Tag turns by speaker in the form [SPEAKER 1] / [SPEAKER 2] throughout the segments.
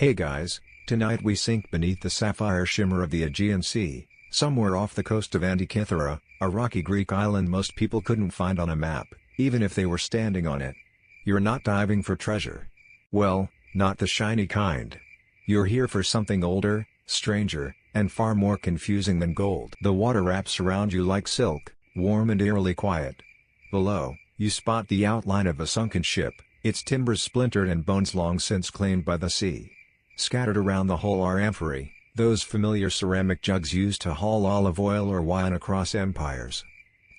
[SPEAKER 1] Hey guys, tonight we sink beneath the sapphire shimmer of the Aegean Sea, somewhere off the coast of Antikythera, a rocky Greek island most people couldn't find on a map, even if they were standing on it. You're not diving for treasure. Well, not the shiny kind. You're here for something older, stranger, and far more confusing than gold. The water wraps around you like silk, warm and eerily quiet. Below, you spot the outline of a sunken ship, its timbers splintered and bones long since claimed by the sea. Scattered around the hull are amphorae, those familiar ceramic jugs used to haul olive oil or wine across empires.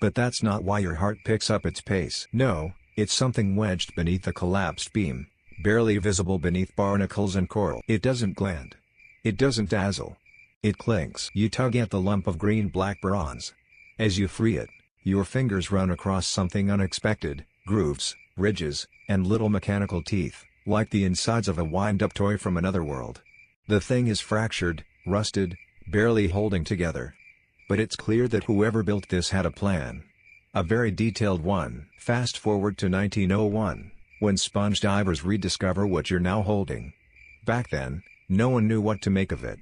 [SPEAKER 1] But that's not why your heart picks up its pace. No, it's something wedged beneath the collapsed beam, barely visible beneath barnacles and coral. It doesn't glint. It doesn't dazzle. It clings. You tug at the lump of green-black bronze. As you free it, your fingers run across something unexpected: grooves, ridges, and little mechanical teeth, like the insides of a wind-up toy from another world. The thing is fractured, rusted, barely holding together. But it's clear that whoever built this had a plan. A very detailed one. Fast forward to 1901, when sponge divers rediscover what you're now holding. Back then, no one knew what to make of it.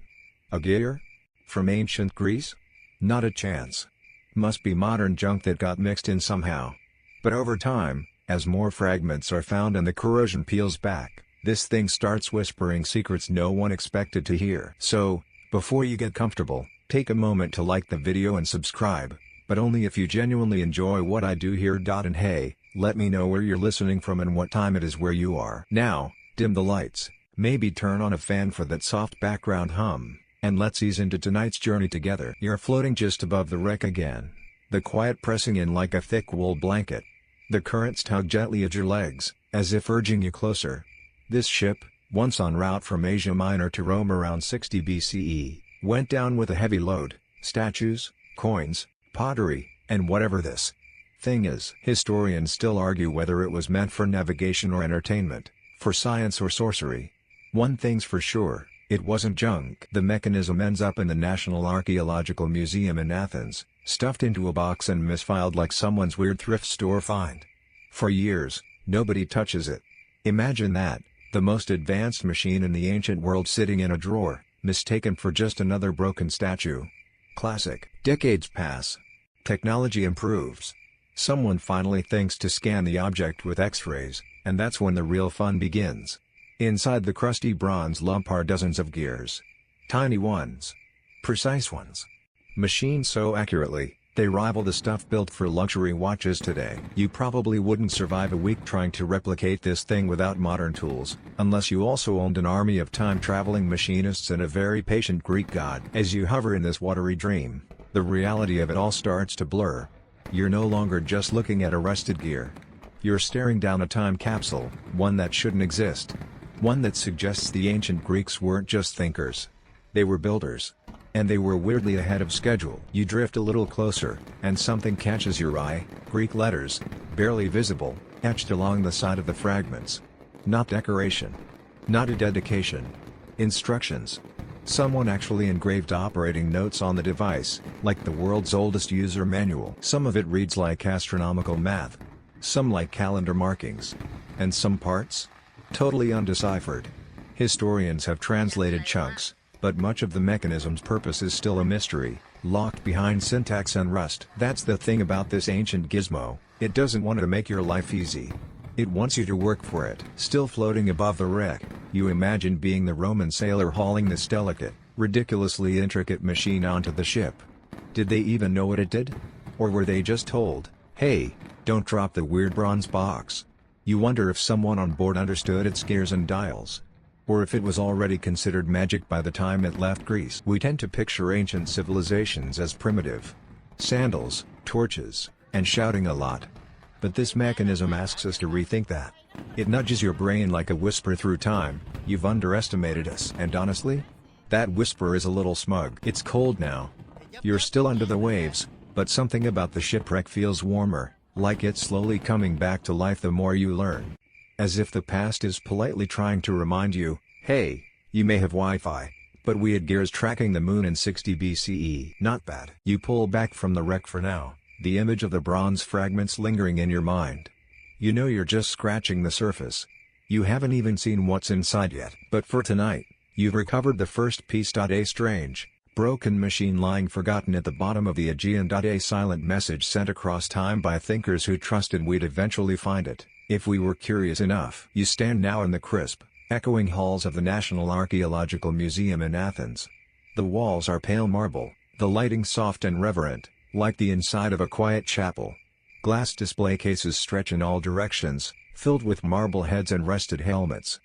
[SPEAKER 1] A gear? From ancient Greece? Not a chance. Must be modern junk that got mixed in somehow. But over time, as more fragments are found and the corrosion peels back, this thing starts whispering secrets no one expected to hear. So, before you get comfortable, take a moment to like the video and subscribe, but only if you genuinely enjoy what I do here. And hey, let me know where you're listening from and what time it is where you are. Now, dim the lights, maybe turn on a fan for that soft background hum, and let's ease into tonight's journey together. You're floating just above the wreck again, the quiet pressing in like a thick wool blanket. The currents tug gently at your legs, as if urging you closer. This ship, once en route from Asia Minor to Rome around 60 BCE, went down with a heavy load: statues, coins, pottery, and whatever this thing is. Historians still argue whether it was meant for navigation or entertainment, for science or sorcery. One thing's for sure, it wasn't junk. The mechanism ends up in the National Archaeological Museum in Athens, stuffed into a box and misfiled like someone's weird thrift store find. For years, nobody touches it. Imagine that, the most advanced machine in the ancient world sitting in a drawer, mistaken for just another broken statue. Classic. Decades pass. Technology improves. Someone finally thinks to scan the object with X-rays, and that's when the real fun begins. Inside the crusty bronze lump are dozens of gears. Tiny ones. Precise ones. Machined so accurately, they rival the stuff built for luxury watches today. You probably wouldn't survive a week trying to replicate this thing without modern tools, unless you also owned an army of time-traveling machinists and a very patient Greek god. As you hover in this watery dream, the reality of it all starts to blur. You're no longer just looking at a rusted gear. You're staring down a time capsule, one that shouldn't exist. One that suggests the ancient Greeks weren't just thinkers. They were builders. And they were weirdly ahead of schedule. You drift a little closer, and something catches your eye: Greek letters, barely visible, etched along the side of the fragments. Not decoration. Not a dedication. Instructions. Someone actually engraved operating notes on the device, like the world's oldest user manual. Some of it reads like astronomical math. Some like calendar markings. And some parts? Totally undeciphered. Historians have translated chunks, but much of the mechanism's purpose is still a mystery, locked behind syntax and rust. That's the thing about this ancient gizmo: it doesn't want to make your life easy. It wants you to work for it. Still floating above the wreck, you imagine being the Roman sailor hauling this delicate, ridiculously intricate machine onto the ship. Did they even know what it did? Or were they just told, "Hey, don't drop the weird bronze box"? You wonder if someone on board understood its gears and dials. Or if it was already considered magic by the time it left Greece. We tend to picture ancient civilizations as primitive. Sandals, torches, and shouting a lot. But this mechanism asks us to rethink that. It nudges your brain like a whisper through time: "You've underestimated us." And honestly, that whisper is a little smug. It's cold now. You're still under the waves, but something about the shipwreck feels warmer, like it's slowly coming back to life the more you learn. As if the past is politely trying to remind you, "Hey, you may have Wi-Fi, but we had gears tracking the moon in 60 BCE. Not bad." You pull back from the wreck for now, the image of the bronze fragments lingering in your mind. You know you're just scratching the surface. You haven't even seen what's inside yet. But for tonight, You've recovered the first piece. A strange, broken machine lying forgotten at the bottom of the Aegean. A silent message sent across time by thinkers who trusted we'd eventually find it, if we were curious enough. You stand now in the crisp, echoing halls of the National Archaeological Museum in Athens. The walls are pale marble, the lighting soft and reverent, like the inside of a quiet chapel. Glass display cases stretch in all directions, filled with marble heads and rested helmets.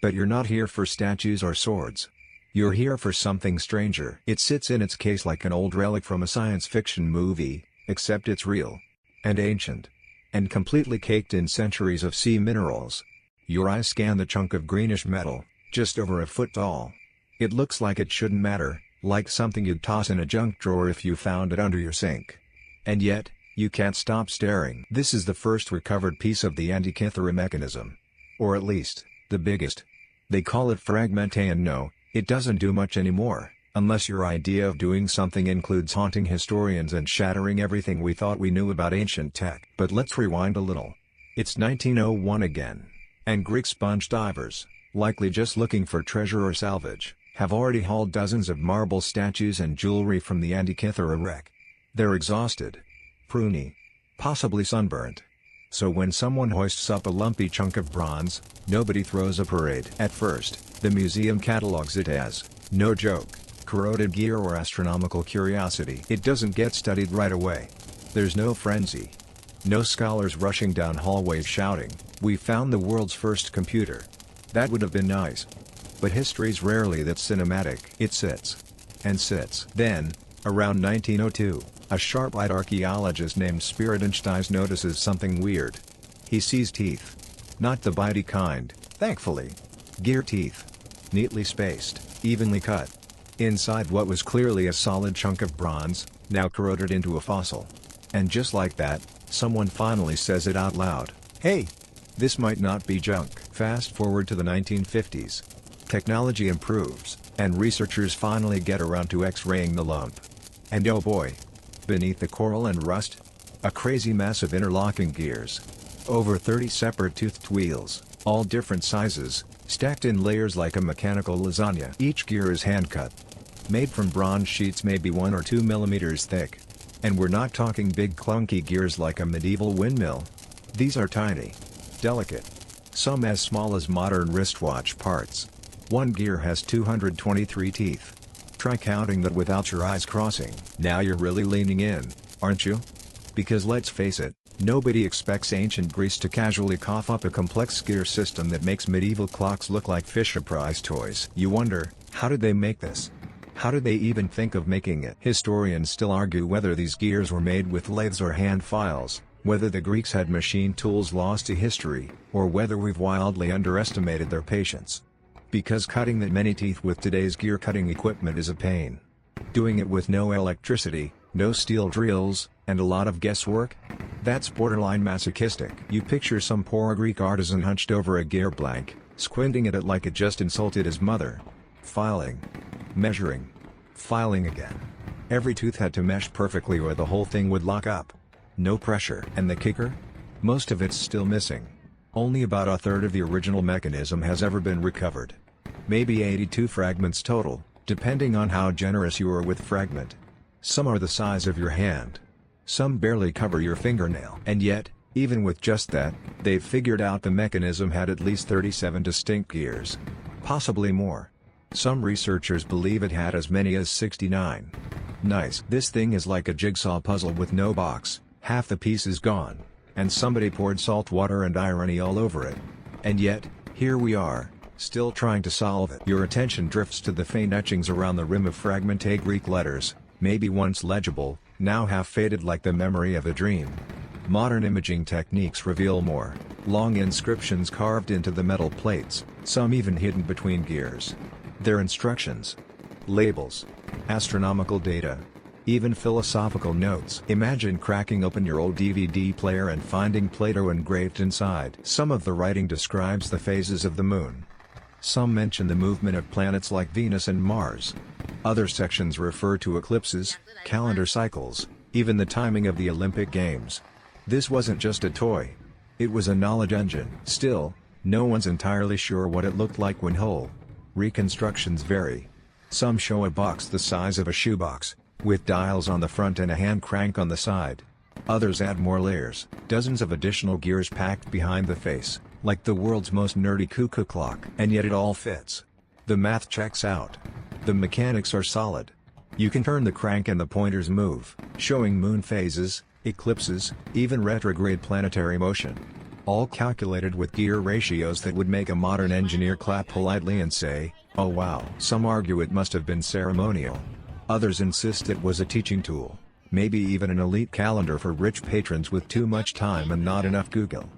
[SPEAKER 1] But you're not here for statues or swords. You're here for something stranger. It sits in its case like an old relic from a science fiction movie, except it's real. And ancient. And completely caked in centuries of sea minerals. Your eyes scan the chunk of greenish metal, just over a foot tall. It looks like it shouldn't matter, like something you'd toss in a junk drawer if you found it under your sink. And yet, you can't stop staring. This is the first recovered piece of the Antikythera Mechanism. Or at least, the biggest. They call it fragmente, and no, it doesn't do much anymore, unless your idea of doing something includes haunting historians and shattering everything we thought we knew about ancient tech. But let's rewind a little. It's 1901 again. And Greek sponge divers, likely just looking for treasure or salvage, have already hauled dozens of marble statues and jewelry from the Antikythera wreck. They're exhausted. Pruny. Possibly sunburnt. So when someone hoists up a lumpy chunk of bronze, nobody throws a parade. At first, the museum catalogs it as, no joke, corroded gear or astronomical curiosity. It doesn't get studied right away. There's no frenzy. No scholars rushing down hallways shouting, "We found the world's first computer." That would have been nice. But history's rarely that cinematic. It sits. And sits. Then, around 1902, a sharp-eyed archaeologist named Spiridonsties notices something weird. He sees teeth. Not the bitey kind, thankfully. Gear teeth. Neatly spaced, evenly cut. Inside what was clearly a solid chunk of bronze, now corroded into a fossil. And just like that, someone finally says it out loud. Hey! This might not be junk. Fast forward to the 1950s. Technology improves, and researchers finally get around to X-raying the lump. And oh boy! Beneath the coral and rust, a crazy mess of interlocking gears. Over 30 separate toothed wheels, all different sizes, stacked in layers like a mechanical lasagna. Each gear is hand-cut. Made from bronze sheets maybe 1 or 2 millimeters thick. And we're not talking big clunky gears like a medieval windmill. These are tiny. Delicate. Some as small as modern wristwatch parts. One gear has 223 teeth. Try counting that without your eyes crossing. Now you're really leaning in, aren't you? Because let's face it, nobody expects ancient Greece to casually cough up a complex gear system that makes medieval clocks look like Fisher-Price toys. You wonder, how did they make this? How did they even think of making it? Historians still argue whether these gears were made with lathes or hand files, whether the Greeks had machine tools lost to history, or whether we've wildly underestimated their patience. Because cutting that many teeth with today's gear cutting equipment is a pain. Doing it with no electricity, no steel drills, and a lot of guesswork? That's borderline masochistic. You picture some poor Greek artisan hunched over a gear blank, squinting at it like it just insulted his mother. Filing. Measuring. Filing again. Every tooth had to mesh perfectly or the whole thing would lock up. No pressure. And the kicker? Most of it's still missing. Only about a third of the original mechanism has ever been recovered. Maybe 82 fragments total, depending on how generous you are with fragment. Some are the size of your hand. Some barely cover your fingernail. And yet, even with just that, they've figured out the mechanism had at least 37 distinct gears. Possibly more. Some researchers believe it had as many as 69. Nice. This thing is like a jigsaw puzzle with no box, half the piece is gone, and somebody poured salt water and irony all over it. And yet, here we are, still trying to solve it. Your attention drifts to the faint etchings around the rim of fragmented Greek letters, maybe once legible, now half faded like the memory of a dream. Modern imaging techniques reveal more, long inscriptions carved into the metal plates, some even hidden between gears. They're instructions. Labels. Astronomical data. Even philosophical notes. Imagine cracking open your old DVD player and finding Plato engraved inside. Some of the writing describes the phases of the moon. Some mention the movement of planets like Venus and Mars. Other sections refer to eclipses, calendar cycles, even the timing of the Olympic Games. This wasn't just a toy. It was a knowledge engine. Still, no one's entirely sure what it looked like when whole. Reconstructions vary. Some show a box the size of a shoebox, with dials on the front and a hand crank on the side. Others add more layers, dozens of additional gears packed behind the face, like the world's most nerdy cuckoo clock. And yet it all fits. The math checks out. The mechanics are solid. You can turn the crank and the pointers move, showing moon phases, eclipses, even retrograde planetary motion. All calculated with gear ratios that would make a modern engineer clap politely and say, "Oh wow." Some argue it must have been ceremonial. Others insist it was a teaching tool, maybe even an elite calendar for rich patrons with too much time and not enough Google.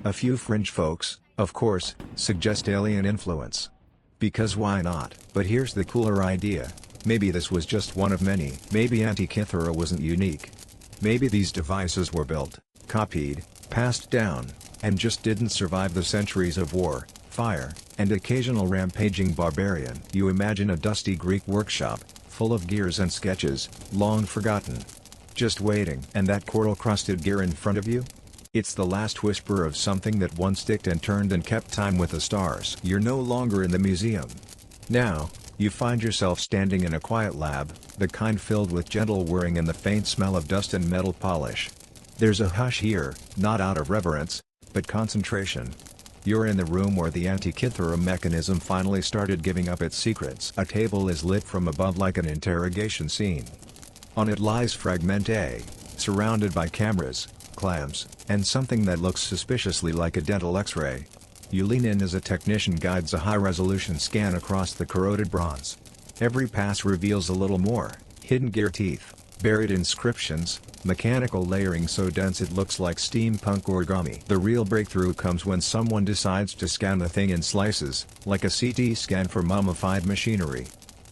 [SPEAKER 1] A few fringe folks, of course, suggest alien influence. Because why not? But here's the cooler idea. Maybe this was just one of many. Maybe Antikythera wasn't unique. Maybe these devices were built, copied, passed down, and just didn't survive the centuries of war, fire, and occasional rampaging barbarian. You imagine a dusty Greek workshop, full of gears and sketches, long forgotten. Just waiting. And that coral-crusted gear in front of you? It's the last whisper of something that once ticked and turned and kept time with the stars. You're no longer in the museum. Now, you find yourself standing in a quiet lab, the kind filled with gentle whirring and the faint smell of dust and metal polish. There's a hush here, not out of reverence, but concentration. You're in the room where the Antikythera Mechanism finally started giving up its secrets. A table is lit from above like an interrogation scene. On it lies Fragment A, surrounded by cameras, clamps, and something that looks suspiciously like a dental X-ray. You lean in as a technician guides a high-resolution scan across the corroded bronze. Every pass reveals a little more: hidden gear teeth, buried inscriptions, mechanical layering so dense it looks like steampunk origami. The real breakthrough comes when someone decides to scan the thing in slices, like a CT scan for mummified machinery.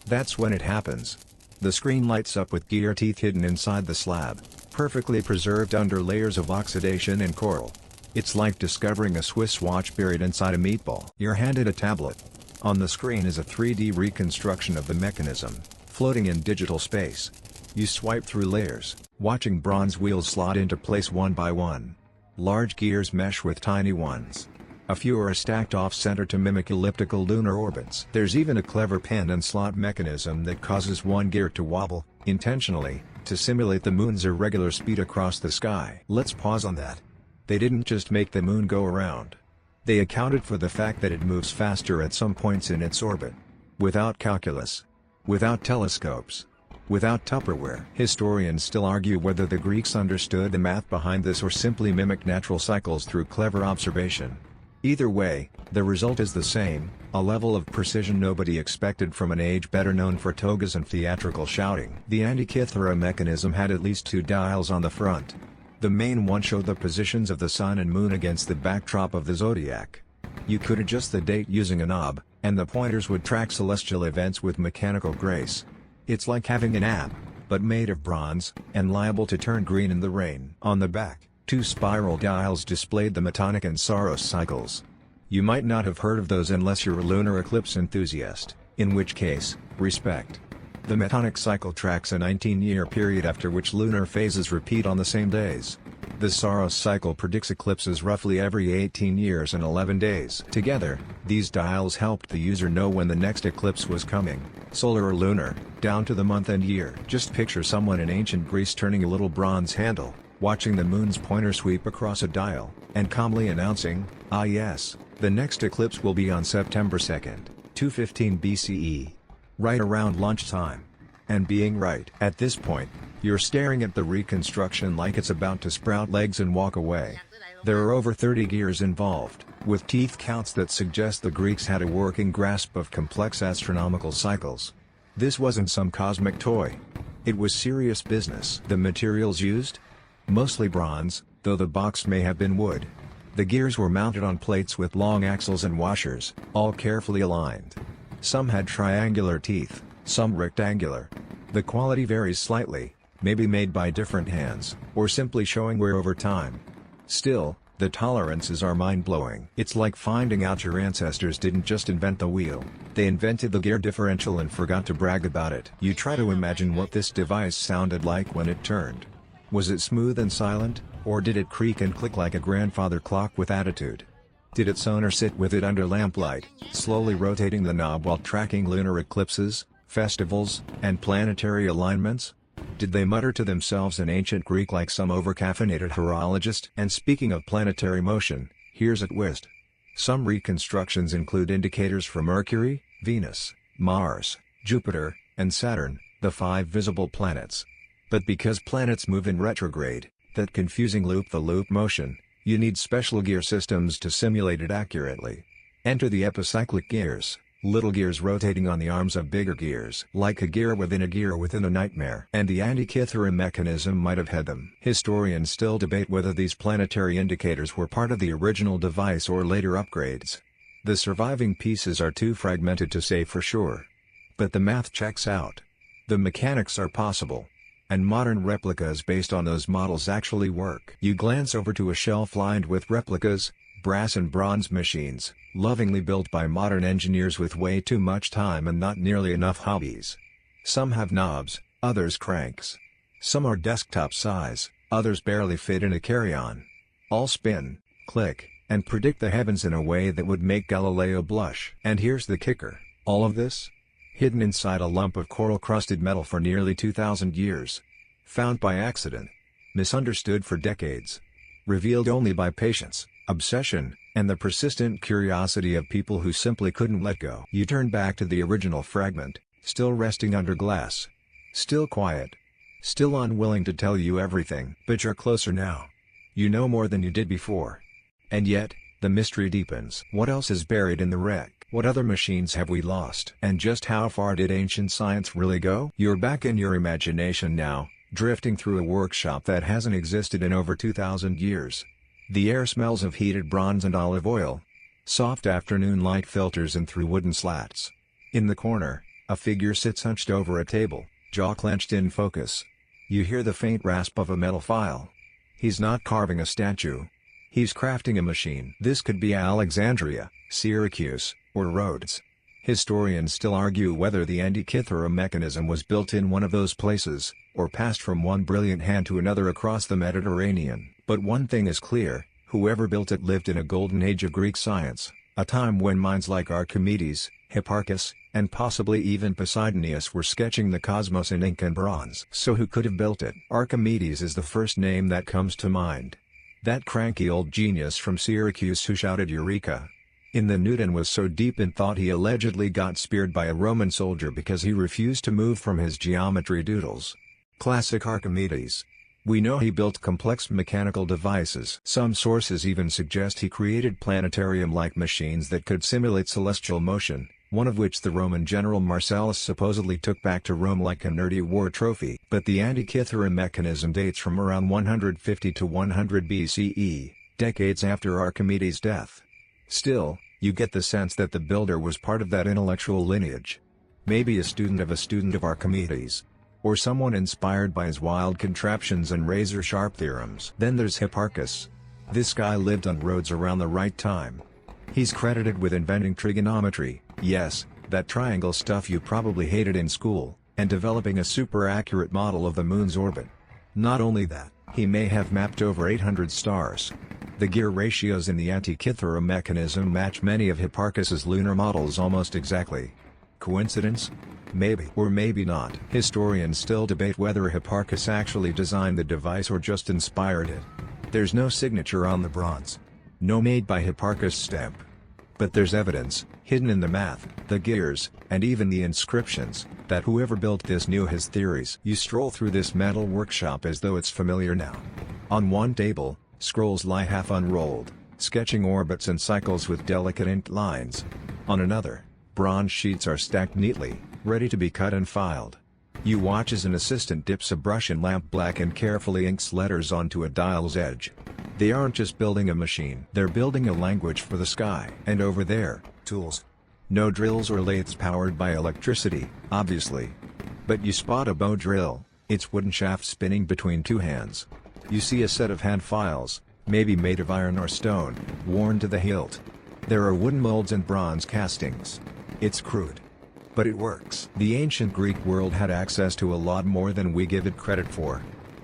[SPEAKER 1] That's when it happens. The screen lights up with gear teeth hidden inside the slab, perfectly preserved under layers of oxidation and coral. It's like discovering a Swiss watch buried inside a meatball. You're handed a tablet. On the screen is a 3D reconstruction of the mechanism, floating in digital space. You swipe through layers, watching bronze wheels slot into place one by one. Large gears mesh with tiny ones. A few are stacked off-center to mimic elliptical lunar orbits. There's even a clever pin and slot mechanism that causes one gear to wobble, intentionally, to simulate the moon's irregular speed across the sky. Let's pause on that. They didn't just make the moon go around. They accounted for the fact that it moves faster at some points in its orbit. Without calculus. Without telescopes. Without Tupperware. Historians still argue whether the Greeks understood the math behind this or simply mimicked natural cycles through clever observation. Either way, the result is the same, a level of precision nobody expected from an age better known for togas and theatrical shouting. The Antikythera Mechanism had at least two dials on the front. The main one showed the positions of the sun and moon against the backdrop of the zodiac. You could adjust the date using a knob, and the pointers would track celestial events with mechanical grace. It's like having an app, but made of bronze, and liable to turn green in the rain. On the back, two spiral dials displayed the Metonic and Saros cycles. You might not have heard of those unless you're a lunar eclipse enthusiast, in which case, respect. The Metonic cycle tracks a 19-year period after which lunar phases repeat on the same days. The Saros cycle predicts eclipses roughly every 18 years and 11 days. Together, these dials helped the user know when the next eclipse was coming, solar or lunar, down to the month and year. Just picture someone in ancient Greece turning a little bronze handle, watching the moon's pointer sweep across a dial, and calmly announcing, "Ah yes, the next eclipse will be on September 2nd, 215 BCE. Right around lunchtime." And being right. At this point, you're staring at the reconstruction like it's about to sprout legs and walk away. There are over 30 gears involved, with teeth counts that suggest the Greeks had a working grasp of complex astronomical cycles. This wasn't some cosmic toy. It was serious business. The materials used? Mostly bronze, though the box may have been wood. The gears were mounted on plates with long axles and washers, all carefully aligned. Some had triangular teeth, some rectangular. The quality varies slightly, maybe made by different hands, or simply showing wear over time. Still, the tolerances are mind-blowing. It's like finding out your ancestors didn't just invent the wheel, they invented the gear differential and forgot to brag about it. You try to imagine what this device sounded like when it turned. Was it smooth and silent, or did it creak and click like a grandfather clock with attitude? Did its owner sit with it under lamplight, slowly rotating the knob while tracking lunar eclipses, festivals, and planetary alignments? Did they mutter to themselves in ancient Greek like some overcaffeinated horologist? And speaking of planetary motion, here's a twist. Some reconstructions include indicators for Mercury, Venus, Mars, Jupiter, and Saturn, the 5 visible planets. But because planets move in retrograde, that confusing loop-the-loop motion, you need special gear systems to simulate it accurately. Enter the epicyclic gears, little gears rotating on the arms of bigger gears. Like a gear within a nightmare. And the Antikythera Mechanism might have had them. Historians still debate whether these planetary indicators were part of the original device or later upgrades. The surviving pieces are too fragmented to say for sure. But the math checks out. The mechanics are possible. And modern replicas based on those models actually work. You glance over to a shelf lined with replicas, brass and bronze machines, lovingly built by modern engineers with way too much time and not nearly enough hobbies. Some have knobs, others cranks. Some are desktop size, others barely fit in a carry-on. All spin, click, and predict the heavens in a way that would make Galileo blush. And here's the kicker, all of this? Hidden inside a lump of coral-crusted metal for nearly 2,000 years. Found by accident. Misunderstood for decades. Revealed only by patience, obsession, and the persistent curiosity of people who simply couldn't let go. You turn back to the original fragment, still resting under glass. Still quiet. Still unwilling to tell you everything. But you're closer now. You know more than you did before. And yet, the mystery deepens. What else is buried in the wreck? What other machines have we lost? And just how far did ancient science really go? You're back in your imagination now, drifting through a workshop that hasn't existed in over 2,000 years. The air smells of heated bronze and olive oil. Soft afternoon light filters in through wooden slats. In the corner, a figure sits hunched over a table, jaw clenched in focus. You hear the faint rasp of a metal file. He's not carving a statue. He's crafting a machine. This could be Alexandria, Syracuse, or Rhodes. Historians still argue whether the Antikythera Mechanism was built in one of those places, or passed from one brilliant hand to another across the Mediterranean. But one thing is clear, whoever built it lived in a golden age of Greek science, a time when minds like Archimedes, Hipparchus, and possibly even Poseidonius were sketching the cosmos in ink and bronze. So who could have built it? Archimedes is the first name that comes to mind. That cranky old genius from Syracuse who shouted Eureka! In the nude and was so deep in thought he allegedly got speared by a Roman soldier because he refused to move from his geometry doodles. Classic Archimedes. We know he built complex mechanical devices. Some sources even suggest he created planetarium-like machines that could simulate celestial motion, one of which the Roman general Marcellus supposedly took back to Rome like a nerdy war trophy. But the Antikythera Mechanism dates from around 150 to 100 BCE, decades after Archimedes' death. Still, you get the sense that the builder was part of that intellectual lineage. Maybe a student of Archimedes. Or someone inspired by his wild contraptions and razor-sharp theorems. Then there's Hipparchus. This guy lived on Rhodes around the right time. He's credited with inventing trigonometry, yes, that triangle stuff you probably hated in school, and developing a super-accurate model of the moon's orbit. Not only that, he may have mapped over 800 stars. The gear ratios in the Antikythera Mechanism match many of Hipparchus's lunar models almost exactly. Coincidence? Maybe or maybe not. Historians still debate whether Hipparchus actually designed the device or just inspired it. There's no signature on the bronze. No made by Hipparchus stamp. But there's evidence, hidden in the math, the gears, and even the inscriptions, that whoever built this knew his theories. You stroll through this metal workshop as though it's familiar now. On one table, scrolls lie half unrolled, sketching orbits and cycles with delicate inked lines. On another, bronze sheets are stacked neatly, ready to be cut and filed. You watch as an assistant dips a brush in lampblack and carefully inks letters onto a dial's edge. They aren't just building a machine, they're building a language for the sky. And over there, tools. No drills or lathes powered by electricity, obviously. But you spot a bow drill, its wooden shaft spinning between two hands. You see a set of hand files, maybe made of iron or stone, worn to the hilt. There are wooden molds and bronze castings. It's crude. But it works. The ancient Greek world had access to a lot more than we give it credit for.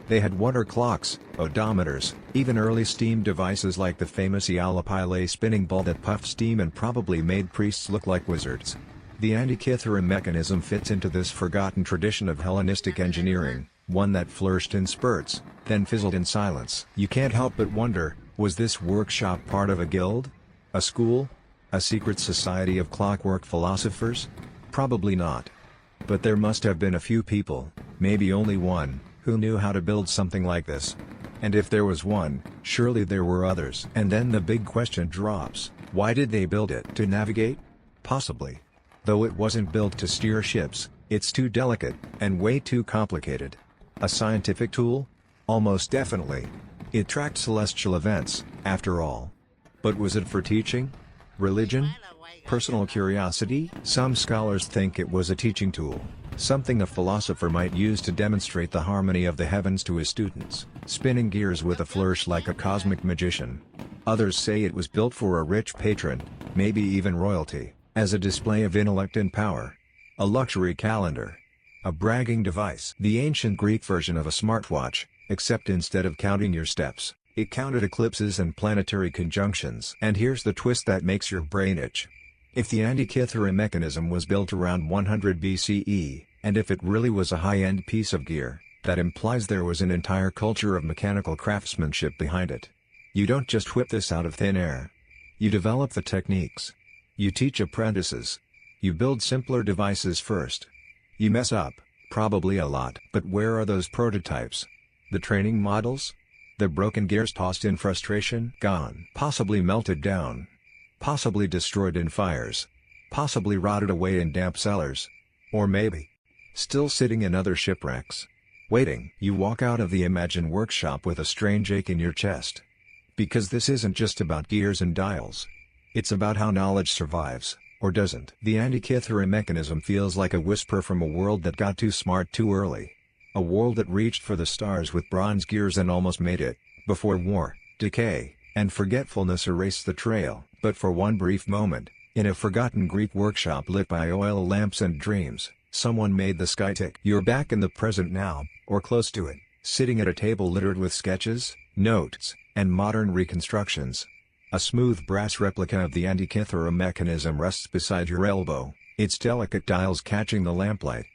[SPEAKER 1] They had water clocks, odometers, even early steam devices like the famous Eolipile spinning ball that puffed steam and probably made priests look like wizards. The Antikythera mechanism fits into this forgotten tradition of Hellenistic engineering, one that flourished in spurts, then fizzled in silence. You can't help but wonder, was this workshop part of a guild? A school? A secret society of clockwork philosophers? Probably not. But there must have been a few people, maybe only one, who knew how to build something like this. And if there was one, surely there were others. And then the big question drops, why did they build it? To navigate? Possibly. Though it wasn't built to steer ships, it's too delicate, and way too complicated. A scientific tool? Almost definitely. It tracked celestial events, after all. But was it for teaching? Religion? Personal curiosity? Some scholars think it was a teaching tool, something a philosopher might use to demonstrate the harmony of the heavens to his students, spinning gears with a flourish like a cosmic magician. Others say it was built for a rich patron, maybe even royalty, as a display of intellect and power. A luxury calendar. A bragging device. The ancient Greek version of a smartwatch, except instead of counting your steps, it counted eclipses and planetary conjunctions. And here's the twist that makes your brain itch. If the Antikythera mechanism was built around 100 BCE, and if it really was a high-end piece of gear, that implies there was an entire culture of mechanical craftsmanship behind it. You don't just whip this out of thin air. You develop the techniques. You teach apprentices. You build simpler devices first. You mess up, probably a lot. But where are those prototypes? The training models? The broken gears tossed in frustration? Gone. Possibly melted down. Possibly destroyed in fires. Possibly rotted away in damp cellars. Or maybe still sitting in other shipwrecks. Waiting. You walk out of the imagined workshop with a strange ache in your chest. Because this isn't just about gears and dials. It's about how knowledge survives, or doesn't. The Antikythera mechanism feels like a whisper from a world that got too smart too early. A world that reached for the stars with bronze gears and almost made it, before war, decay, and forgetfulness erased the trail. But for one brief moment, in a forgotten Greek workshop lit by oil lamps and dreams, someone made the sky tick. You're back in the present now, or close to it, sitting at a table littered with sketches, notes, and modern reconstructions. A smooth brass replica of the Antikythera mechanism rests beside your elbow, its delicate dials catching the lamplight.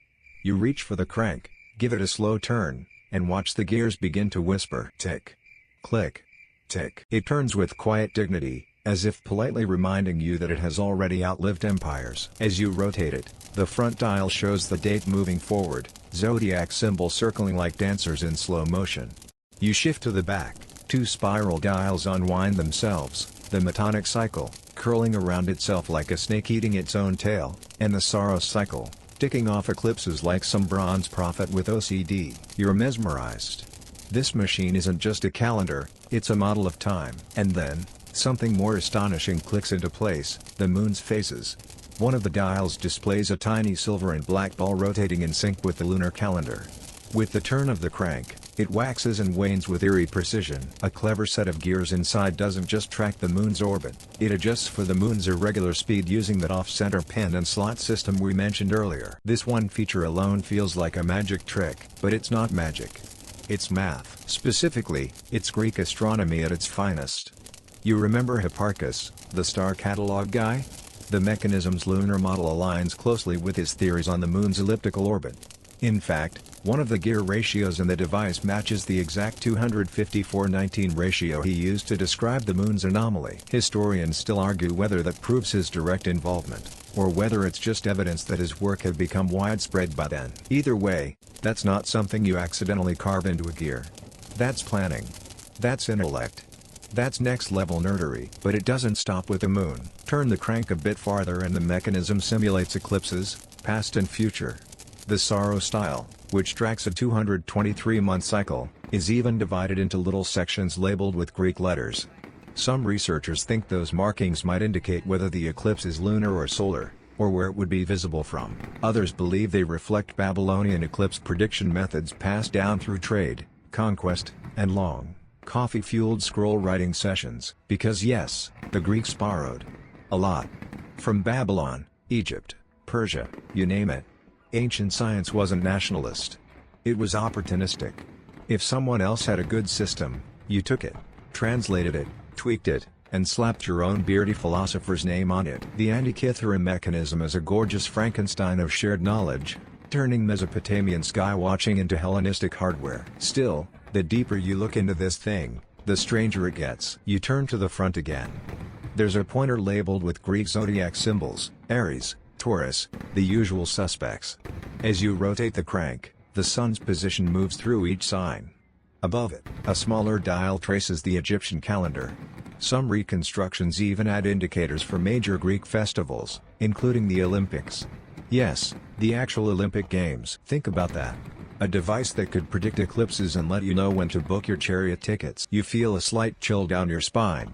[SPEAKER 1] You reach for the crank, give it a slow turn, and watch the gears begin to whisper. Tick. Click. Tick. It turns with quiet dignity, as if politely reminding you that it has already outlived empires. As you rotate it, the front dial shows the date moving forward, zodiac symbols circling like dancers in slow motion. You shift to the back, two spiral dials unwind themselves, the metonic cycle, curling around itself like a snake eating its own tail, and the Saros cycle, ticking off eclipses like some bronze prophet with OCD. You're mesmerized. This machine isn't just a calendar, it's a model of time. And then, something more astonishing clicks into place, the moon's phases. One of the dials displays a tiny silver and black ball rotating in sync with the lunar calendar. With the turn of the crank, it waxes and wanes with eerie precision. A clever set of gears inside doesn't just track the moon's orbit, it adjusts for the moon's irregular speed using that off-center pin and slot system we mentioned earlier. This one feature alone feels like a magic trick, but it's not magic. It's math. Specifically, it's Greek astronomy at its finest. You remember Hipparchus, the star catalog guy? The mechanism's lunar model aligns closely with his theories on the moon's elliptical orbit. In fact, one of the gear ratios in the device matches the exact 254:19 ratio he used to describe the moon's anomaly. Historians still argue whether that proves his direct involvement, or whether it's just evidence that his work had become widespread by then. Either way, that's not something you accidentally carve into a gear. That's planning. That's intellect. That's next-level nerdery. But it doesn't stop with the moon. Turn the crank a bit farther and the mechanism simulates eclipses, past and future. The Saros style, which tracks a 223-month cycle, is even divided into little sections labeled with Greek letters. Some researchers think those markings might indicate whether the eclipse is lunar or solar, or where it would be visible from. Others believe they reflect Babylonian eclipse prediction methods passed down through trade, conquest, and long, coffee-fueled scroll-writing sessions. Because yes, the Greeks borrowed a lot from Babylon, Egypt, Persia, you name it. Ancient science wasn't nationalist. It was opportunistic. If someone else had a good system, you took it, translated it, tweaked it, and slapped your own beardy philosopher's name on it. The Antikythera Mechanism is a gorgeous Frankenstein of shared knowledge, turning Mesopotamian skywatching into Hellenistic hardware. Still, the deeper you look into this thing, the stranger it gets. You turn to the front again. There's a pointer labeled with Greek zodiac symbols, Aries, Taurus, the usual suspects. As you rotate the crank, the sun's position moves through each sign. Above it, a smaller dial traces the Egyptian calendar. Some reconstructions even add indicators for major Greek festivals, including the Olympics. Yes, the actual Olympic Games. Think about that. A device that could predict eclipses and let you know when to book your chariot tickets. You feel a slight chill down your spine.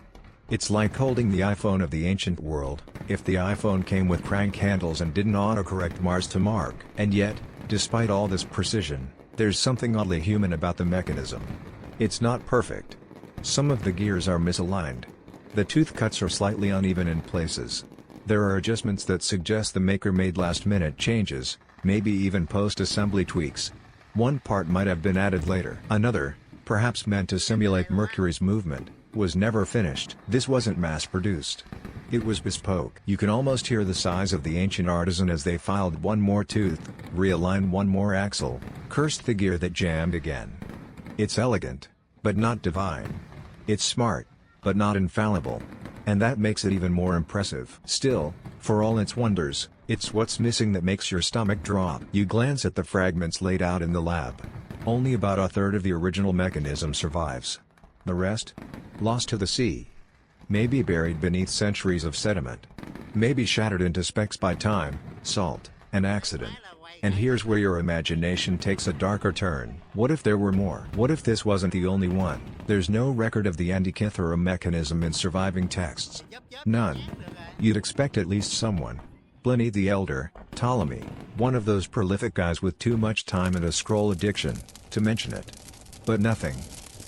[SPEAKER 1] It's like holding the iPhone of the ancient world, if the iPhone came with crank handles and didn't autocorrect Mars to Mark. And yet, despite all this precision, there's something oddly human about the mechanism. It's not perfect. Some of the gears are misaligned. The tooth cuts are slightly uneven in places. There are adjustments that suggest the maker made last-minute changes, maybe even post-assembly tweaks. One part might have been added later. Another, perhaps meant to simulate Mercury's movement, was never finished. This wasn't mass-produced. It was bespoke. You can almost hear the sighs of the ancient artisan as they filed one more tooth, realigned one more axle, cursed the gear that jammed again. It's elegant, but not divine. It's smart, but not infallible. And that makes it even more impressive. Still, for all its wonders, it's what's missing that makes your stomach drop. You glance at the fragments laid out in the lab. Only about a third of the original mechanism survives. The rest? Lost to the sea. Maybe buried beneath centuries of sediment. Maybe shattered into specks by time, salt, and accident. And here's where your imagination takes a darker turn. What if there were more? What if this wasn't the only one? There's no record of the Antikythera Mechanism in surviving texts. None. You'd expect at least someone. Pliny the Elder, Ptolemy, one of those prolific guys with too much time and a scroll addiction, to mention it. But nothing.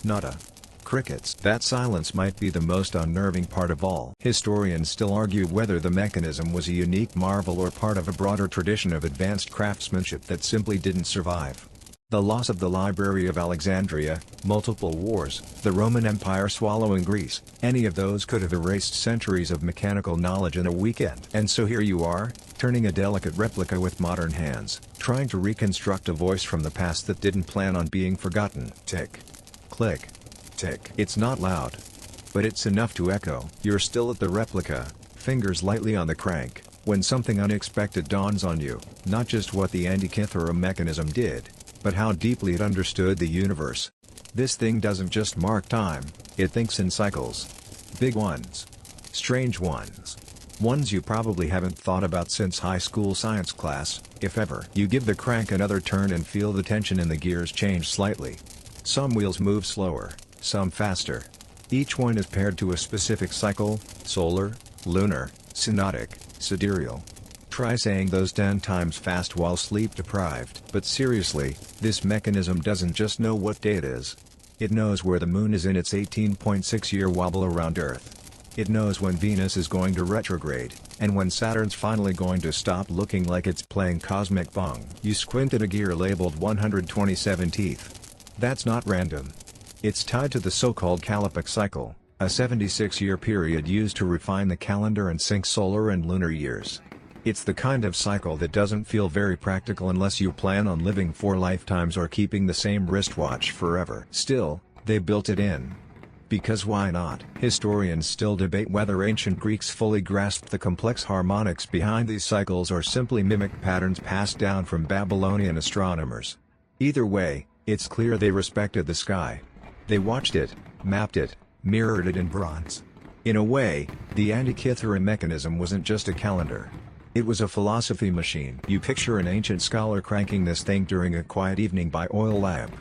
[SPEAKER 1] Nada. Crickets. That silence might be the most unnerving part of all. Historians still argue whether the mechanism was a unique marvel or part of a broader tradition of advanced craftsmanship that simply didn't survive. The loss of the Library of Alexandria, multiple wars, the Roman Empire swallowing Greece, any of those could have erased centuries of mechanical knowledge in a weekend. And so here you are, turning a delicate replica with modern hands, trying to reconstruct a voice from the past that didn't plan on being forgotten. Tick. Click. Tick. It's not loud. But it's enough to echo. You're still at the replica, fingers lightly on the crank, when something unexpected dawns on you. Not just what the Antikythera Mechanism did, but how deeply it understood the universe. This thing doesn't just mark time, it thinks in cycles. Big ones. Strange ones. Ones you probably haven't thought about since high school science class, if ever. You give the crank another turn and feel the tension in the gears change slightly. Some wheels move slower, some faster. Each one is paired to a specific cycle: solar, lunar, synodic, sidereal. Try saying those 10 times fast while sleep deprived. But seriously, this mechanism doesn't just know what day it is. It knows where the moon is in its 18.6-year wobble around Earth. It knows when Venus is going to retrograde, and when Saturn's finally going to stop looking like it's playing cosmic bong. You squint at a gear labeled 127 teeth. That's not random. It's tied to the so-called Callippic cycle, a 76-year period used to refine the calendar and sync solar and lunar years. It's the kind of cycle that doesn't feel very practical unless you plan on living 4 lifetimes or keeping the same wristwatch forever. Still, they built it in. Because why not? Historians still debate whether ancient Greeks fully grasped the complex harmonics behind these cycles or simply mimicked patterns passed down from Babylonian astronomers. Either way, it's clear they respected the sky. They watched it, mapped it, mirrored it in bronze. In a way, the Antikythera Mechanism wasn't just a calendar. It was a philosophy machine. You picture an ancient scholar cranking this thing during a quiet evening by oil lamp.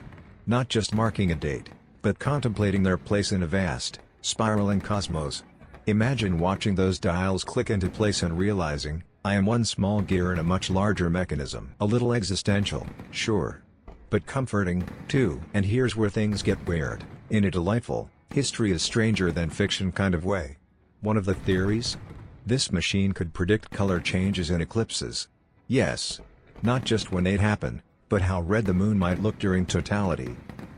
[SPEAKER 1] Not just marking a date, but contemplating their place in a vast, spiraling cosmos. Imagine watching those dials click into place and realizing, I am one small gear in a much larger mechanism. A little existential, sure. But comforting, too. And here's where things get weird. In a delightful, history is stranger than fiction kind of way. One of the theories? This machine could predict color changes in eclipses. Yes. Not just when they'd happen, but how red the moon might look during totality.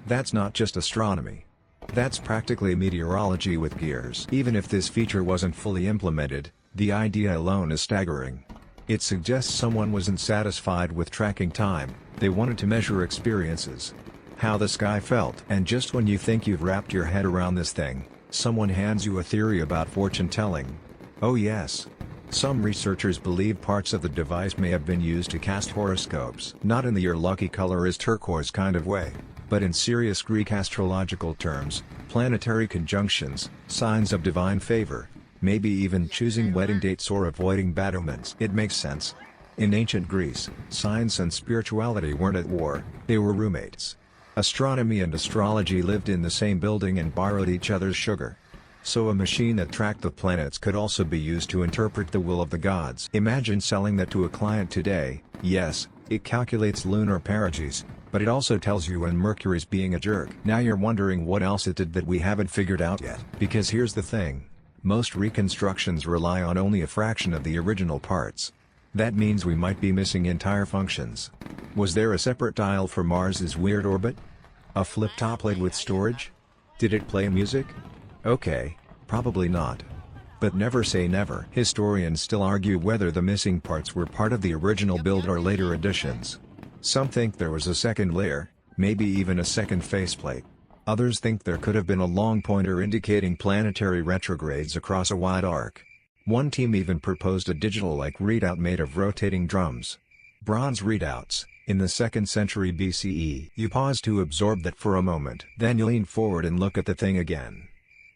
[SPEAKER 1] That's not just astronomy. That's practically meteorology with gears. Even if this feature wasn't fully implemented, the idea alone is staggering. It suggests someone wasn't satisfied with tracking time, they wanted to measure experiences. How the sky felt. And just when you think you've wrapped your head around this thing, someone hands you a theory about fortune telling. Oh yes. Some researchers believe parts of the device may have been used to cast horoscopes. Not in the "your lucky color is turquoise" kind of way, but in serious Greek astrological terms, planetary conjunctions, signs of divine favor, maybe even choosing wedding dates or avoiding bad omens. It makes sense. In ancient Greece, science and spirituality weren't at war, they were roommates. Astronomy and astrology lived in the same building and borrowed each other's sugar. So a machine that tracked the planets could also be used to interpret the will of the gods. Imagine selling that to a client today. Yes, it calculates lunar perigees, but it also tells you when Mercury's being a jerk. Now you're wondering what else it did that we haven't figured out yet. Because here's the thing. Most reconstructions rely on only a fraction of the original parts. That means we might be missing entire functions. Was there a separate dial for Mars's weird orbit? A flip-top lid with storage? Did it play music? Okay, probably not. But never say never. Historians still argue whether the missing parts were part of the original build or later additions. Some think there was a second layer, maybe even a second faceplate. Others think there could have been a long pointer indicating planetary retrogrades across a wide arc. One team even proposed a digital-like readout made of rotating drums. Bronze readouts, in the 2nd century BCE. You pause to absorb that for a moment. Then you lean forward and look at the thing again.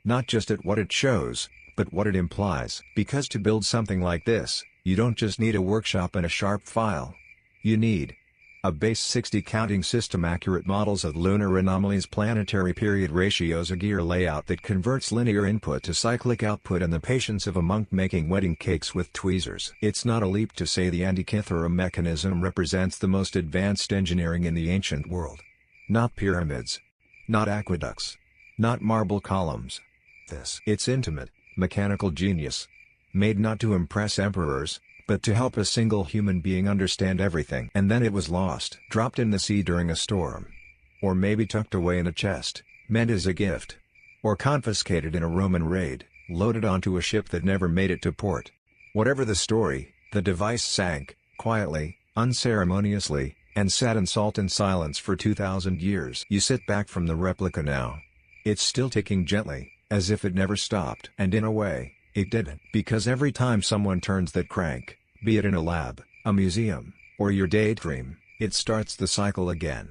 [SPEAKER 1] Not just at what it shows, but what it implies. Because to build something like this, you don't just need a workshop and a sharp file. You need a base 60 counting system, accurate models of lunar anomalies, planetary period ratios, a gear layout that converts linear input to cyclic output, and the patience of a monk making wedding cakes with tweezers. It's not a leap to say the Antikythera Mechanism represents the most advanced engineering in the ancient world. Not pyramids. Not aqueducts. Not marble columns. It's intimate, mechanical genius. Made not to impress emperors, but to help a single human being understand everything. And then it was lost. Dropped in the sea during a storm. Or maybe tucked away in a chest, meant as a gift. Or confiscated in a Roman raid, loaded onto a ship that never made it to port. Whatever the story, the device sank, quietly, unceremoniously, and sat in salt and silence for 2,000 years. You sit back from the replica now. It's still ticking gently, as if it never stopped. And in a way, it didn't. Because every time someone turns that crank, be it in a lab, a museum, or your daydream, it starts the cycle again.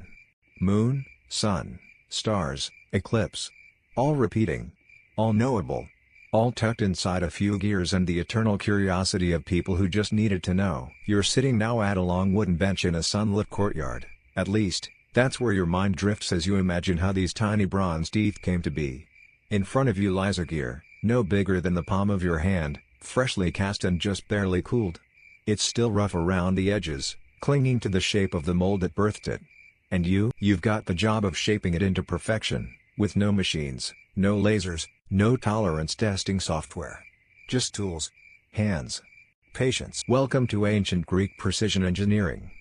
[SPEAKER 1] Moon, sun, stars, eclipse. All repeating. All knowable. All tucked inside a few gears and the eternal curiosity of people who just needed to know. You're sitting now at a long wooden bench in a sunlit courtyard. At least, that's where your mind drifts as you imagine how these tiny bronze teeth came to be. In front of you lies a gear, no bigger than the palm of your hand, freshly cast and just barely cooled. It's still rough around the edges, clinging to the shape of the mold that birthed it. And you've got the job of shaping it into perfection, with no machines, no lasers, no tolerance testing software. Just tools, hands, patience. Welcome to ancient Greek precision engineering.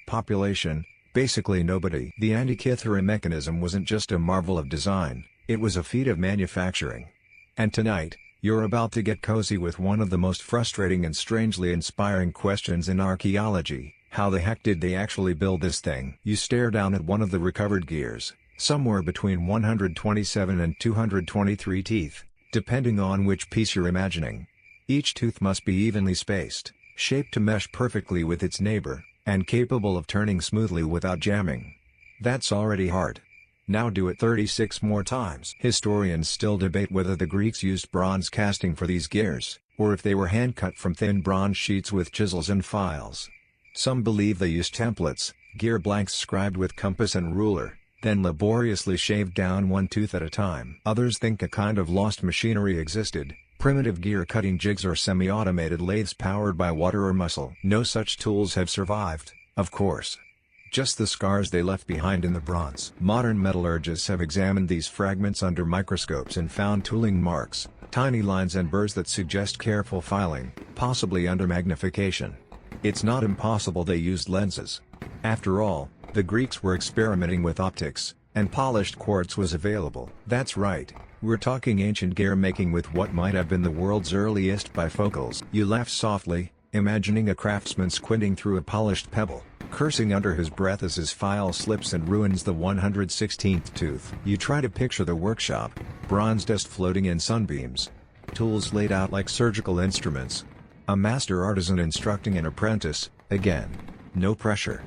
[SPEAKER 1] Population, basically nobody. The Antikythera Mechanism wasn't just a marvel of design, it was a feat of manufacturing. And tonight, you're about to get cozy with one of the most frustrating and strangely inspiring questions in archaeology. How the heck did they actually build this thing? You stare down at one of the recovered gears, somewhere between 127 and 223 teeth, depending on which piece you're imagining. Each tooth must be evenly spaced, shaped to mesh perfectly with its neighbor, and capable of turning smoothly without jamming. That's already hard. Now do it 36 more times. Historians still debate whether the Greeks used bronze casting for these gears, or if they were hand-cut from thin bronze sheets with chisels and files. Some believe they used templates, gear blanks scribed with compass and ruler, then laboriously shaved down one tooth at a time. Others think a kind of lost machinery existed, primitive gear-cutting jigs or semi-automated lathes powered by water or muscle. No such tools have survived, of course. Just the scars they left behind in the bronze. Modern metallurgists have examined these fragments under microscopes and found tooling marks, tiny lines and burrs that suggest careful filing, possibly under magnification. It's not impossible they used lenses. After all, the Greeks were experimenting with optics, And polished quartz was available. That's right, we're talking ancient gear making with what might have been the world's earliest bifocals. You laugh softly, imagining a craftsman squinting through a polished pebble, cursing under his breath as his file slips and ruins the 116th tooth. You try to picture the workshop, bronze dust floating in sunbeams, tools laid out like surgical instruments, a master artisan instructing an apprentice. Again, no pressure.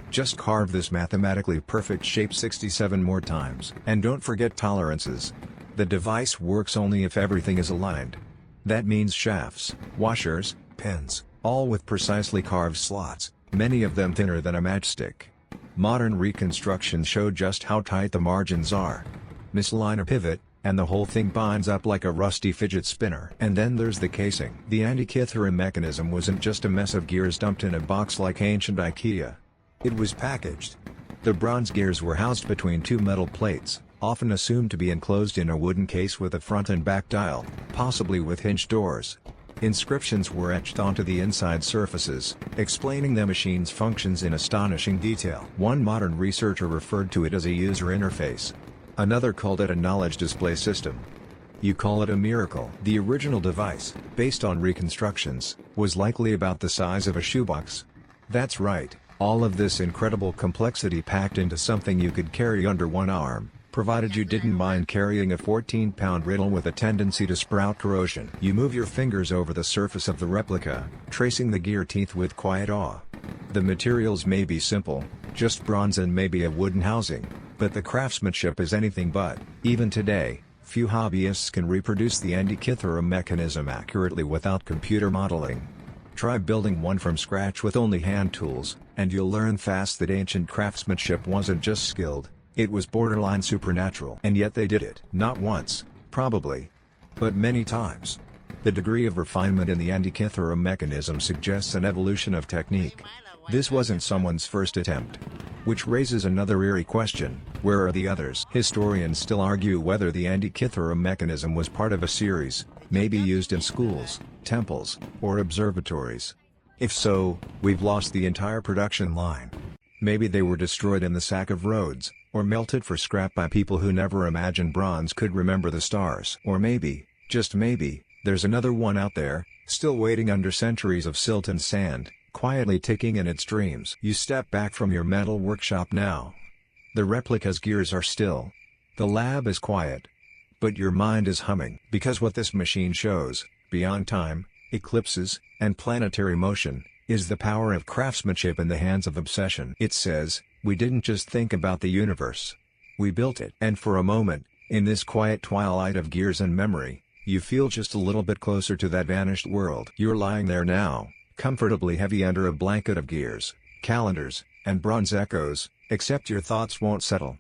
[SPEAKER 1] Just carve this mathematically perfect shape 67 more times. And don't forget tolerances. The device works only if everything is aligned. That means shafts, washers, pins, all with precisely carved slots, many of them thinner than a matchstick. Modern reconstructions show just how tight the margins are. Misalign a pivot, and the whole thing binds up like a rusty fidget spinner. And then there's the casing. The Antikythera Mechanism wasn't just a mess of gears dumped in a box like ancient IKEA. It was packaged. The bronze gears were housed between two metal plates, often assumed to be enclosed in a wooden case with a front and back dial, possibly with hinged doors. Inscriptions were etched onto the inside surfaces, explaining the machine's functions in astonishing detail. One modern researcher referred to it as a user interface. Another called it a knowledge display system. You call it a miracle. The original device, based on reconstructions, was likely about the size of a shoebox. That's right, all of this incredible complexity packed into something you could carry under one arm, provided you didn't mind carrying a 14-pound riddle with a tendency to sprout corrosion. You move your fingers over the surface of the replica, tracing the gear teeth with quiet awe. The materials may be simple, just bronze and maybe a wooden housing, but the craftsmanship is anything but. Even today, few hobbyists can reproduce the Antikythera mechanism accurately without computer modeling. Try building one from scratch with only hand tools, and you'll learn fast that ancient craftsmanship wasn't just skilled, it was borderline supernatural. And yet they did it. Not once, probably, but many times. The degree of refinement in the Antikythera mechanism suggests an evolution of technique. This wasn't someone's first attempt. Which raises another eerie question: where are the others? Historians still argue whether the Antikythera mechanism was part of a series, maybe used in schools, temples, or observatories. If so, we've lost the entire production line. Maybe they were destroyed in the sack of Rhodes, or melted for scrap by people who never imagined bronze could remember the stars. Or maybe, just maybe, there's another one out there, still waiting under centuries of silt and sand, quietly ticking in its dreams. You step back from your metal workshop now. The replica's gears are still. The lab is quiet. But your mind is humming. Because what this machine shows, beyond time, eclipses, and planetary motion, is the power of craftsmanship in the hands of obsession. It says, we didn't just think about the universe. We built it. And for a moment, in this quiet twilight of gears and memory, you feel just a little bit closer to that vanished world. You're lying there now, comfortably heavy under a blanket of gears, calendars, and bronze echoes, except your thoughts won't settle.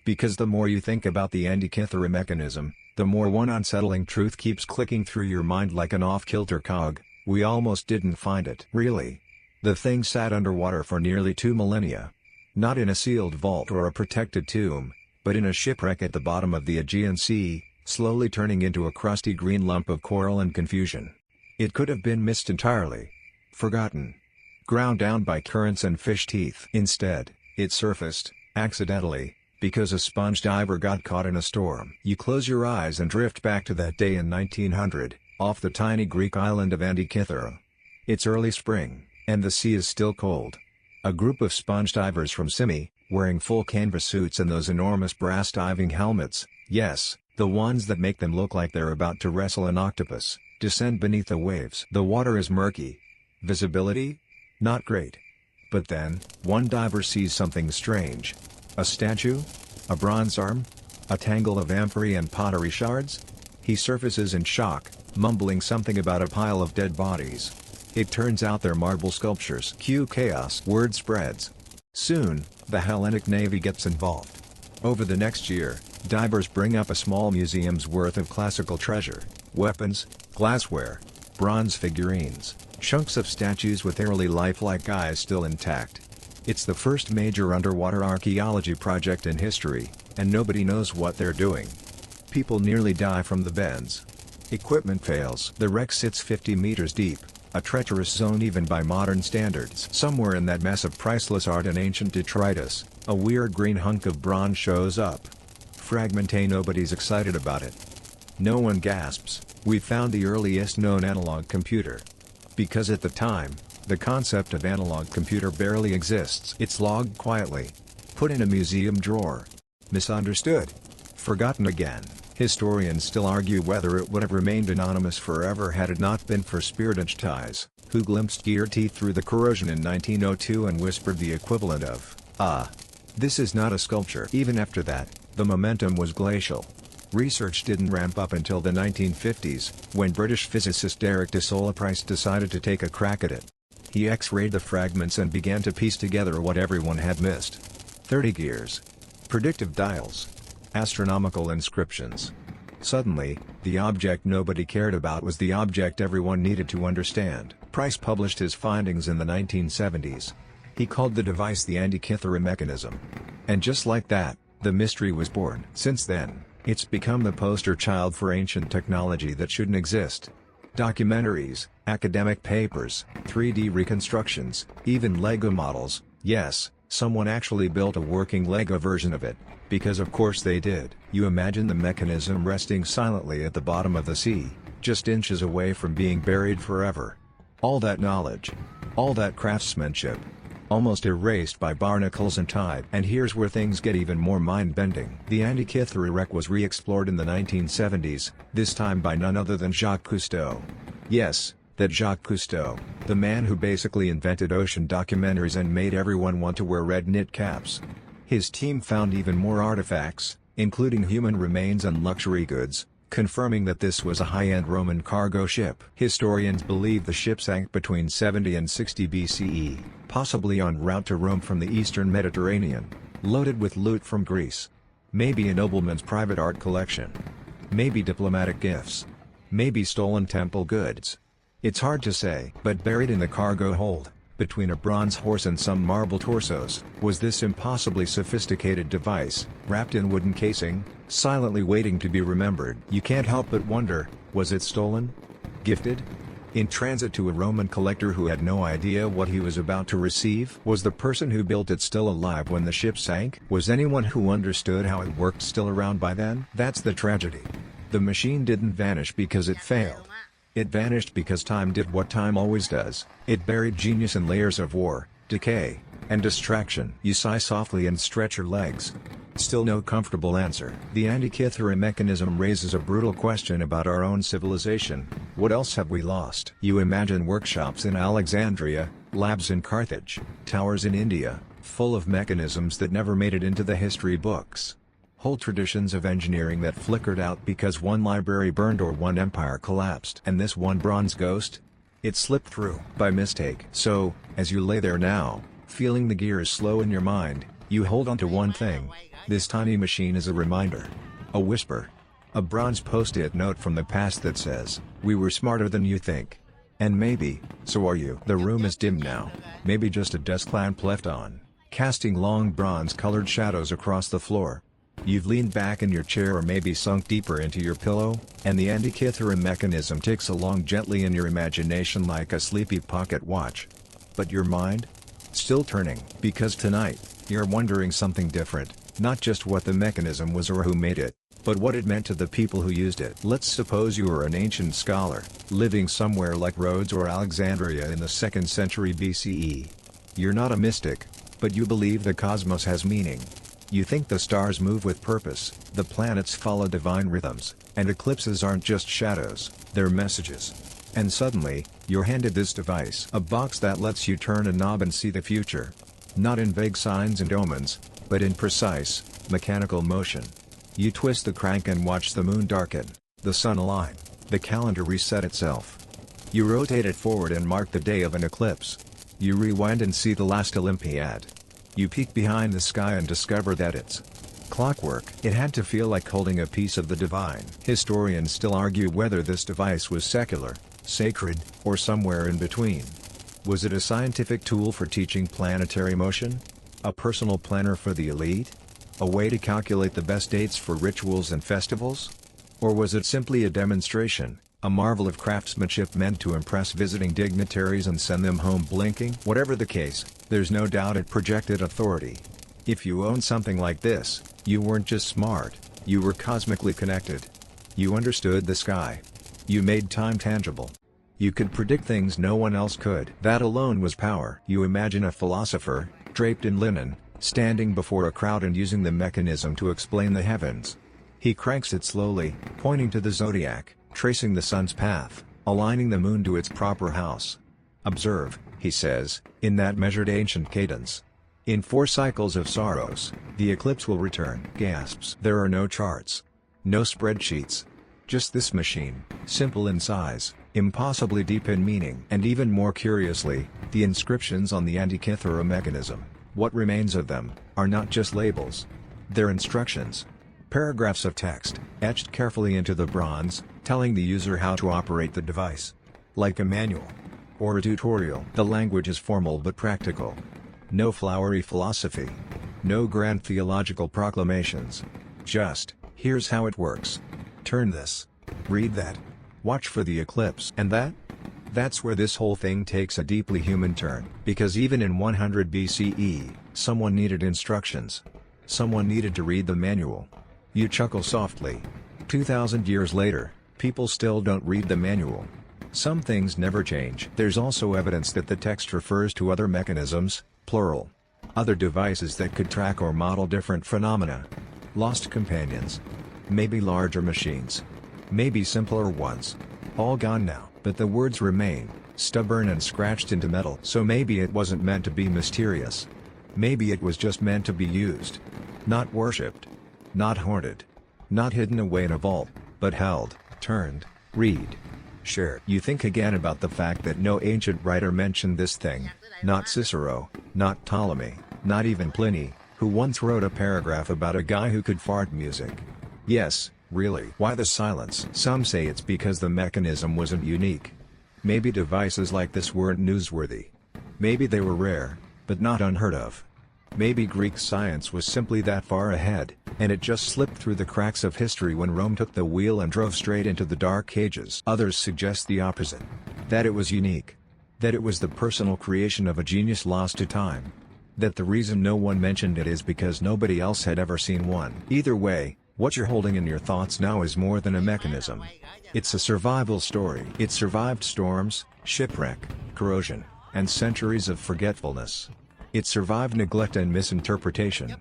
[SPEAKER 1] Because the more you think about the Antikythera mechanism, the more one unsettling truth keeps clicking through your mind like an off-kilter cog: we almost didn't find it. Really? The thing sat underwater for nearly 2 millennia. Not in a sealed vault or a protected tomb, but in a shipwreck at the bottom of the Aegean Sea, slowly turning into a crusty green lump of coral and confusion. It could have been missed entirely. Forgotten. Ground down by currents and fish teeth. Instead, it surfaced, accidentally, because a sponge diver got caught in a storm. You close your eyes and drift back to that day in 1900, off the tiny Greek island of Antikythera. It's early spring, and the sea is still cold. A group of sponge divers from Simi, wearing full canvas suits and those enormous brass diving helmets, yes, the ones that make them look like they're about to wrestle an octopus, descend beneath the waves. The water is murky. Visibility? Not great. But then, one diver sees something strange. A statue? A bronze arm? A tangle of amphorae and pottery shards? He surfaces in shock, mumbling something about a pile of dead bodies. It turns out they're marble sculptures. Cue chaos. Word spreads. Soon, the Hellenic Navy gets involved. Over the next year, divers bring up a small museum's worth of classical treasure: weapons, glassware, bronze figurines, chunks of statues with eerily lifelike eyes still intact. It's the first major underwater archaeology project in history, and nobody knows what they're doing. People nearly die from the bends. Equipment fails. The wreck sits 50 meters deep, A treacherous zone even by modern standards. Somewhere in that mess of priceless art and ancient detritus, a weird green hunk of bronze shows up. Fragment. Nobody's excited about it. No one gasps, "We found the earliest known analog computer." Because at the time, the concept of analog computer barely exists. It's logged quietly. Put in a museum drawer. Misunderstood. Forgotten again. Historians still argue whether it would have remained anonymous forever had it not been for Spiridge Ties, who glimpsed gear teeth through the corrosion in 1902 and whispered the equivalent of, this is not a sculpture." Even after that, the momentum was glacial. Research didn't ramp up until the 1950s, when British physicist Derek de Sola-Price decided to take a crack at it. He X-rayed the fragments and began to piece together what everyone had missed. 30 gears. Predictive dials. Astronomical inscriptions. Suddenly, the object nobody cared about was the object everyone needed to understand. Price published his findings in the 1970s. He called the device the Antikythera Mechanism. And just like that, the mystery was born. Since then, it's become the poster child for ancient technology that shouldn't exist. Documentaries, academic papers, 3D reconstructions, even Lego models. Yes, someone actually built a working Lego version of it, because of course they did. You imagine the mechanism resting silently at the bottom of the sea, just inches away from being buried forever. All that knowledge, all that craftsmanship, almost erased by barnacles and tide. And here's where things get even more mind-bending. The Antikythera wreck was re-explored in the 1970s, this time by none other than Jacques Cousteau. Yes, that Jacques Cousteau, the man who basically invented ocean documentaries and made everyone want to wear red knit caps. His team found even more artifacts, including human remains and luxury goods, confirming that this was a high-end Roman cargo ship. Historians believe the ship sank between 70 and 60 BCE, possibly en route to Rome from the eastern Mediterranean, loaded with loot from Greece. Maybe a nobleman's private art collection. Maybe diplomatic gifts. Maybe stolen temple goods. It's hard to say. But buried in the cargo hold, between a bronze horse and some marble torsos, was this impossibly sophisticated device, wrapped in wooden casing, silently waiting to be remembered. You can't help but wonder, was it stolen? Gifted? In transit to a Roman collector who had no idea what he was about to receive? Was the person who built it still alive when the ship sank? Was anyone who understood how it worked still around by then? That's the tragedy. The machine didn't vanish because it failed. It vanished because time did what time always does. It buried genius in layers of war, decay, and distraction. You sigh softly and stretch your legs. Still no comfortable answer. The Antikythera Mechanism raises a brutal question about our own civilization. What else have we lost? You imagine workshops in Alexandria, labs in Carthage, towers in India, full of mechanisms that never made it into the history books. Whole traditions of engineering that flickered out because one library burned or one empire collapsed. And this one bronze ghost? It slipped through by mistake. So, as you lay there now, feeling the gears slow in your mind, you hold on to one thing. This tiny machine is a reminder. A whisper. A bronze post-it note from the past that says, "We were smarter than you think." And maybe, so are you. The room is dim now. Maybe just a desk lamp left on, casting long bronze-colored shadows across the floor. You've leaned back in your chair or maybe sunk deeper into your pillow, and the Antikythera Mechanism ticks along gently in your imagination like a sleepy pocket watch. But your mind? Still turning. Because tonight, you're wondering something different, not just what the mechanism was or who made it, but what it meant to the people who used it. Let's suppose you were an ancient scholar, living somewhere like Rhodes or Alexandria in the 2nd century BCE. You're not a mystic, but you believe the cosmos has meaning. You think the stars move with purpose, the planets follow divine rhythms, and eclipses aren't just shadows, they're messages. And suddenly, you're handed this device. A box that lets you turn a knob and see the future. Not in vague signs and omens, but in precise, mechanical motion. You twist the crank and watch the moon darken, the sun align, the calendar reset itself. You rotate it forward and mark the day of an eclipse. You rewind and see the last Olympiad. You peek behind the sky and discover that it's clockwork. It had to feel like holding a piece of the divine. Historians still argue whether this device was secular, sacred, or somewhere in between. Was it a scientific tool for teaching planetary motion? A personal planner for the elite? A way to calculate the best dates for rituals and festivals? Or was it simply a demonstration, A marvel of craftsmanship meant to impress visiting dignitaries and send them home blinking? Whatever the case, there's no doubt it projected authority. If you own something like this, you weren't just smart, you were cosmically connected. You understood the sky. You made time tangible. You could predict things no one else could. That alone was power. You imagine a philosopher, draped in linen, standing before a crowd and using the mechanism to explain the heavens. He cranks it slowly, pointing to the zodiac, tracing the sun's path, aligning the moon to its proper house. Observe, he says, in that measured ancient cadence. In 4 cycles of sorrows, the eclipse will return. Gasps. There are no charts. No spreadsheets. Just this machine, simple in size, impossibly deep in meaning. And even more curiously, the inscriptions on the Antikythera Mechanism, what remains of them, are not just labels. They're instructions. Paragraphs of text, etched carefully into the bronze, telling the user how to operate the device. Like a manual. Or a tutorial. The language is formal but practical. No flowery philosophy. No grand theological proclamations. Just, here's how it works. Turn this. Read that. Watch for the eclipse. And that's where this whole thing takes a deeply human turn. Because even in 100 BCE, someone needed instructions. Someone needed to read the manual. You chuckle softly. 2,000 years later, people still don't read the manual. Some things never change. There's also evidence that the text refers to other mechanisms, plural. Other devices that could track or model different phenomena. Lost companions. Maybe larger machines. Maybe simpler ones. All gone now. But the words remain, stubborn and scratched into metal. So maybe it wasn't meant to be mysterious. Maybe it was just meant to be used. Not worshipped. Not hoarded. Not hidden away in a vault, but held, turned, read, shared. You think again about the fact that no ancient writer mentioned this thing. Not Cicero, not Ptolemy, not even Pliny, who once wrote a paragraph about a guy who could fart music. Yes, really. Why the silence? Some say it's because the mechanism wasn't unique. Maybe devices like this weren't newsworthy. Maybe they were rare, but not unheard of. Maybe Greek science was simply that far ahead, and it just slipped through the cracks of history when Rome took the wheel and drove straight into the Dark Ages. Others suggest the opposite. That it was unique. That it was the personal creation of a genius lost to time. That the reason no one mentioned it is because nobody else had ever seen one. Either way, what you're holding in your thoughts now is more than a mechanism. It's a survival story. It survived storms, shipwreck, corrosion, and centuries of forgetfulness. It survived neglect and misinterpretation.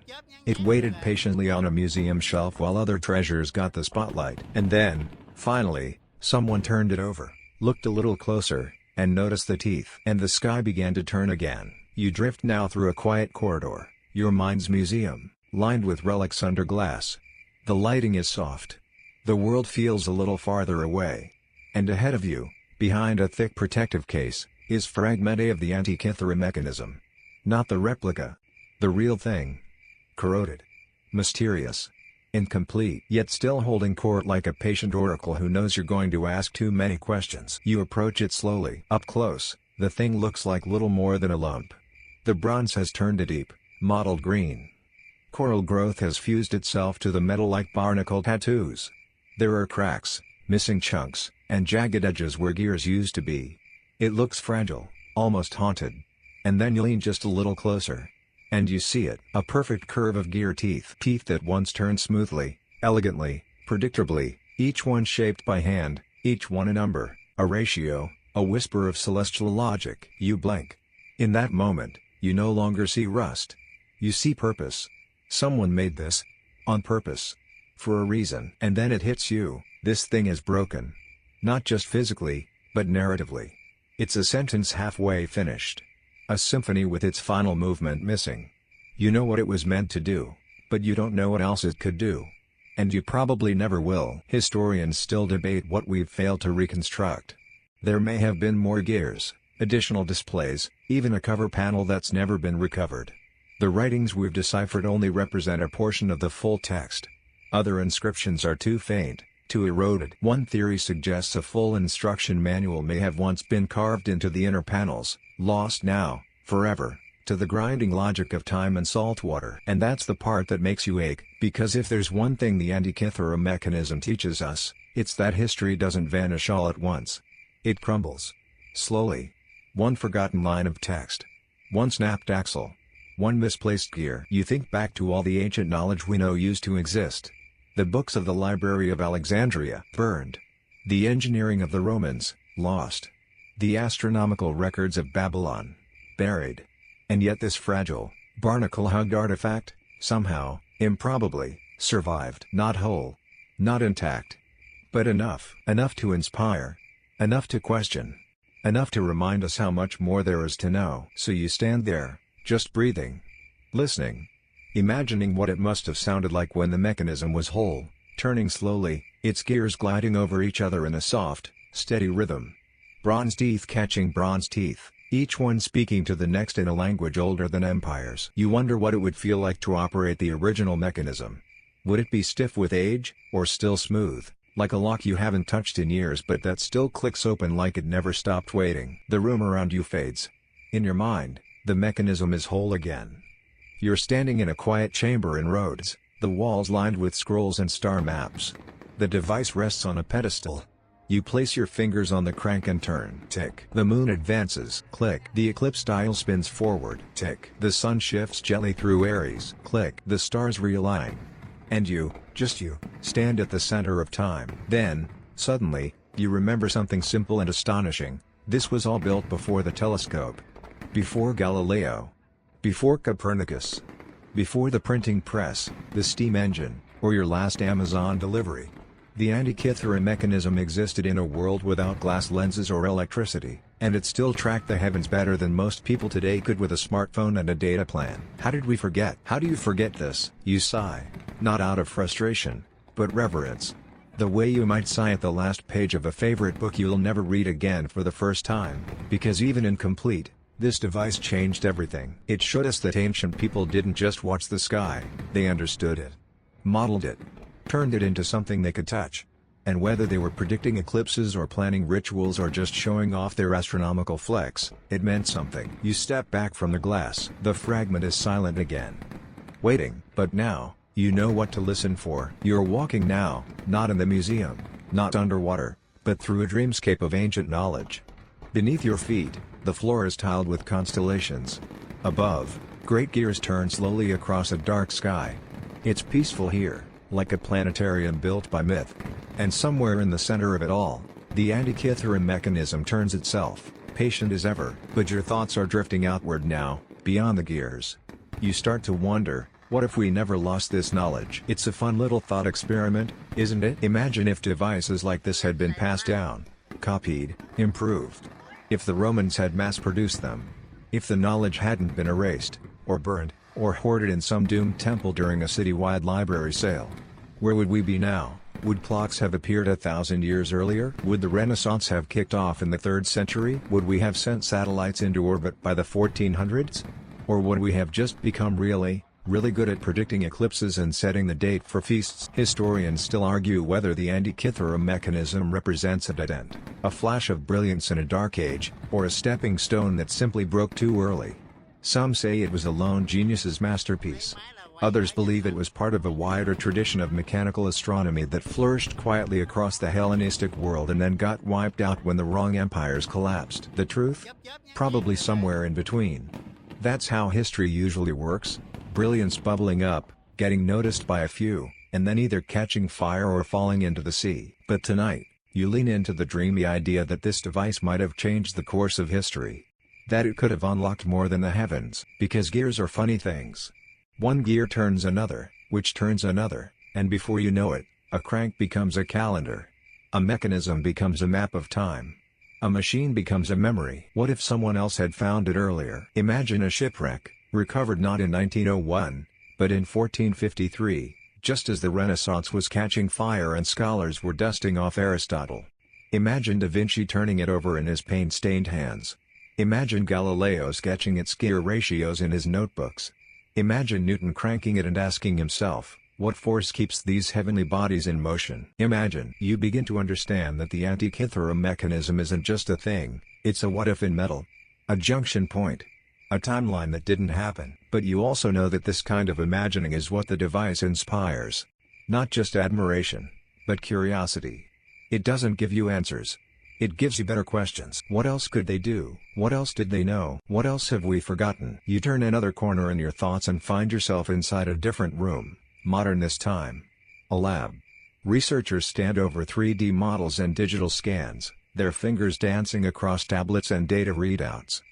[SPEAKER 1] It waited patiently on a museum shelf while other treasures got the spotlight. And then, finally, someone turned it over, looked a little closer, and noticed the teeth. And the sky began to turn again. You drift now through a quiet corridor, your mind's museum, lined with relics under glass. The lighting is soft. The world feels a little farther away. And ahead of you, behind a thick protective case, is fragment A of the Antikythera Mechanism. Not the replica. The real thing. Corroded. Mysterious. Incomplete. Yet still holding court like a patient oracle who knows you're going to ask too many questions. You approach it slowly. Up close, the thing looks like little more than a lump. The bronze has turned a deep, mottled green. Coral growth has fused itself to the metal like barnacle tattoos. There are cracks, missing chunks, and jagged edges where gears used to be. It looks fragile, almost haunted. And then you lean just a little closer. And you see it. A perfect curve of gear teeth. Teeth that once turned smoothly, elegantly, predictably, each one shaped by hand, each one a number, a ratio, a whisper of celestial logic. You blink. In that moment, you no longer see rust. You see purpose. Someone made this. On purpose. For a reason. And then it hits you, this thing is broken. Not just physically, but narratively. It's a sentence halfway finished. A symphony with its final movement missing. You know what it was meant to do, but you don't know what else it could do. And you probably never will. Historians still debate what we've failed to reconstruct. There may have been more gears, additional displays, even a cover panel that's never been recovered. The writings we've deciphered only represent a portion of the full text. Other inscriptions are too faint, too eroded. One theory suggests a full instruction manual may have once been carved into the inner panels, lost now, forever, to the grinding logic of time and salt water. And that's the part that makes you ache, because if there's one thing the Antikythera Mechanism teaches us, It's that history doesn't vanish all at once. It crumbles. Slowly. One forgotten line of text. One snapped axle. One misplaced gear. You think back to all the ancient knowledge we know used to exist. The books of the Library of Alexandria, burned. The engineering of the Romans, lost. The astronomical records of Babylon, buried. And yet this fragile, barnacle-hugged artifact, somehow, improbably, survived. Not whole. Not intact. But enough. Enough to inspire. Enough to question. Enough to remind us how much more there is to know. So you stand there, just breathing. Listening. Imagining what it must have sounded like when the mechanism was whole, turning slowly, its gears gliding over each other in a soft, steady rhythm. Bronze teeth catching bronze teeth, each one speaking to the next in a language older than empires. You wonder what it would feel like to operate the original mechanism. Would it be stiff with age, or still smooth, like a lock you haven't touched in years but that still clicks open like it never stopped waiting? The room around you fades. In your mind, the mechanism is whole again. You're standing in a quiet chamber in Rhodes, the walls lined with scrolls and star maps. The device rests on a pedestal. You place your fingers on the crank and turn. Tick. The moon advances. Click. The eclipse dial spins forward. Tick. The sun shifts gently through Aries. Click. The stars realign. And you, just you, stand at the center of time. Then, suddenly, you remember something simple and astonishing. This was all built before the telescope. Before Galileo. Before Copernicus. Before the printing press, the steam engine, or your last Amazon delivery. The Antikythera Mechanism existed in a world without glass lenses or electricity, and it still tracked the heavens better than most people today could with a smartphone and a data plan. How did we forget? How do you forget this? You sigh. Not out of frustration, but reverence. The way you might sigh at the last page of a favorite book you'll never read again for the first time, because even incomplete, this device changed everything. It showed us that ancient people didn't just watch the sky, they understood it. Modeled it. Turned it into something they could touch. And whether they were predicting eclipses or planning rituals or just showing off their astronomical flex, it meant something. You step back from the glass. The fragment is silent again. Waiting. But now, you know what to listen for. You're walking now, not in the museum, not underwater, but through a dreamscape of ancient knowledge. Beneath your feet, the floor is tiled with constellations. Above, great gears turn slowly across a dark sky. It's peaceful here, like a planetarium built by myth. And somewhere in the center of it all, the Antikythera Mechanism turns itself, patient as ever. But your thoughts are drifting outward now, beyond the gears. You start to wonder, what if we never lost this knowledge? It's a fun little thought experiment, isn't it? Imagine if devices like this had been passed down, copied, improved. If the Romans had mass-produced them. If the knowledge hadn't been erased, or burned, or hoarded in some doomed temple during a citywide library sale. Where would we be now? Would clocks have appeared 1,000 years earlier? Would the Renaissance have kicked off in the 3rd century? Would we have sent satellites into orbit by the 1400s? Or would we have just become really good at predicting eclipses and setting the date for feasts? Historians still argue whether the Antikythera Mechanism represents a dead end, a flash of brilliance in a dark age, or a stepping stone that simply broke too early. Some say it was a lone genius's masterpiece. Others believe it was part of a wider tradition of mechanical astronomy that flourished quietly across the Hellenistic world and then got wiped out when the wrong empires collapsed. The truth? Probably somewhere in between. That's how history usually works. Brilliance bubbling up, getting noticed by a few, and then either catching fire or falling into the sea. But tonight, you lean into the dreamy idea that this device might have changed the course of history. That it could have unlocked more than the heavens. Because gears are funny things. One gear turns another, which turns another, and before you know it, a crank becomes a calendar. A mechanism becomes a map of time. A machine becomes a memory. What if someone else had found it earlier? Imagine a shipwreck, recovered not in 1901, but in 1453, just as the Renaissance was catching fire and scholars were dusting off Aristotle. Imagine Da Vinci turning it over in his paint-stained hands. Imagine Galileo sketching its gear ratios in his notebooks. Imagine Newton cranking it and asking himself, what force keeps these heavenly bodies in motion? Imagine. You begin to understand that the Antikythera Mechanism isn't just a thing, it's a what-if in metal. A junction point. A timeline that didn't happen. But you also know that this kind of imagining is what the device inspires. Not just admiration, but curiosity. It doesn't give you answers. It gives you better questions. What else could they do? What else did they know? What else have we forgotten? You turn another corner in your thoughts and find yourself inside a different room, modern this time. A lab. Researchers stand over 3D models and digital scans, their fingers dancing across tablets and data readouts.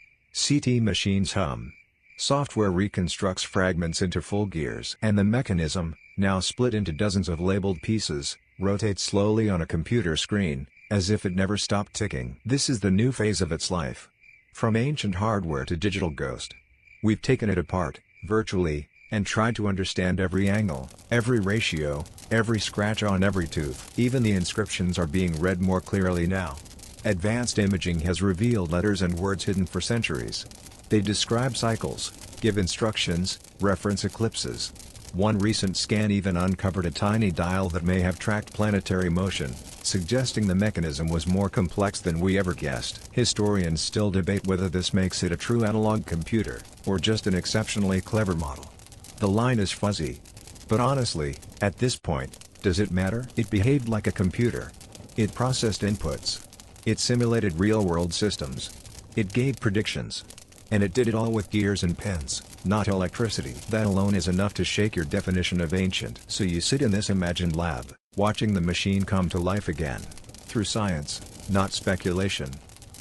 [SPEAKER 1] CT machines hum. Software reconstructs fragments into full gears. And the mechanism, now split into dozens of labeled pieces, rotates slowly on a computer screen, as if it never stopped ticking. This is the new phase of its life. From ancient hardware to digital ghost. We've taken it apart, virtually, and tried to understand every angle, every ratio, every scratch on every tooth. Even the inscriptions are being read more clearly now. Advanced imaging has revealed letters and words hidden for centuries. They describe cycles, give instructions, reference eclipses. One recent scan even uncovered a tiny dial that may have tracked planetary motion, suggesting the mechanism was more complex than we ever guessed. Historians still debate whether this makes it a true analog computer, or just an exceptionally clever model. The line is fuzzy. But honestly, at this point, does it matter? It behaved like a computer. It processed inputs. It simulated real-world systems. It gave predictions. And it did it all with gears and pins, not electricity. That alone is enough to shake your definition of ancient. So you sit in this imagined lab, watching the machine come to life again. Through science, not speculation.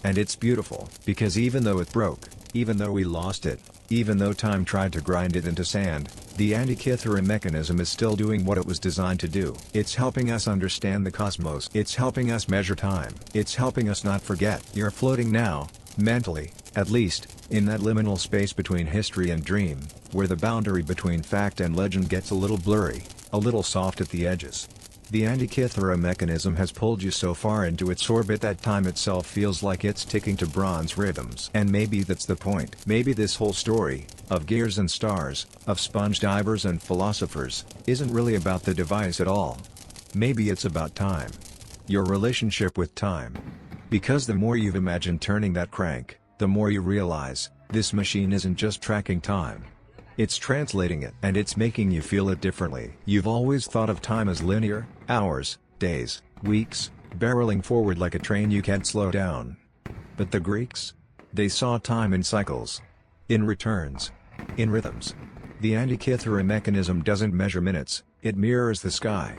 [SPEAKER 1] And it's beautiful, because even though it broke, even though we lost it, even though time tried to grind it into sand, the Antikythera mechanism is still doing what it was designed to do. It's helping us understand the cosmos. It's helping us measure time. It's helping us not forget. You're floating now, mentally, at least, in that liminal space between history and dream, where the boundary between fact and legend gets a little blurry, a little soft at the edges. The Antikythera mechanism has pulled you so far into its orbit that time itself feels like it's ticking to bronze rhythms. And maybe that's the point. Maybe this whole story, of gears and stars, of sponge divers and philosophers, isn't really about the device at all. Maybe it's about time. Your relationship with time. Because the more you've imagined turning that crank, the more you realize, this machine isn't just tracking time. It's translating it, and it's making you feel it differently. You've always thought of time as linear, hours, days, weeks, barreling forward like a train you can't slow down. But the Greeks? They saw time in cycles. In returns. In rhythms. The Antikythera mechanism doesn't measure minutes, it mirrors the sky.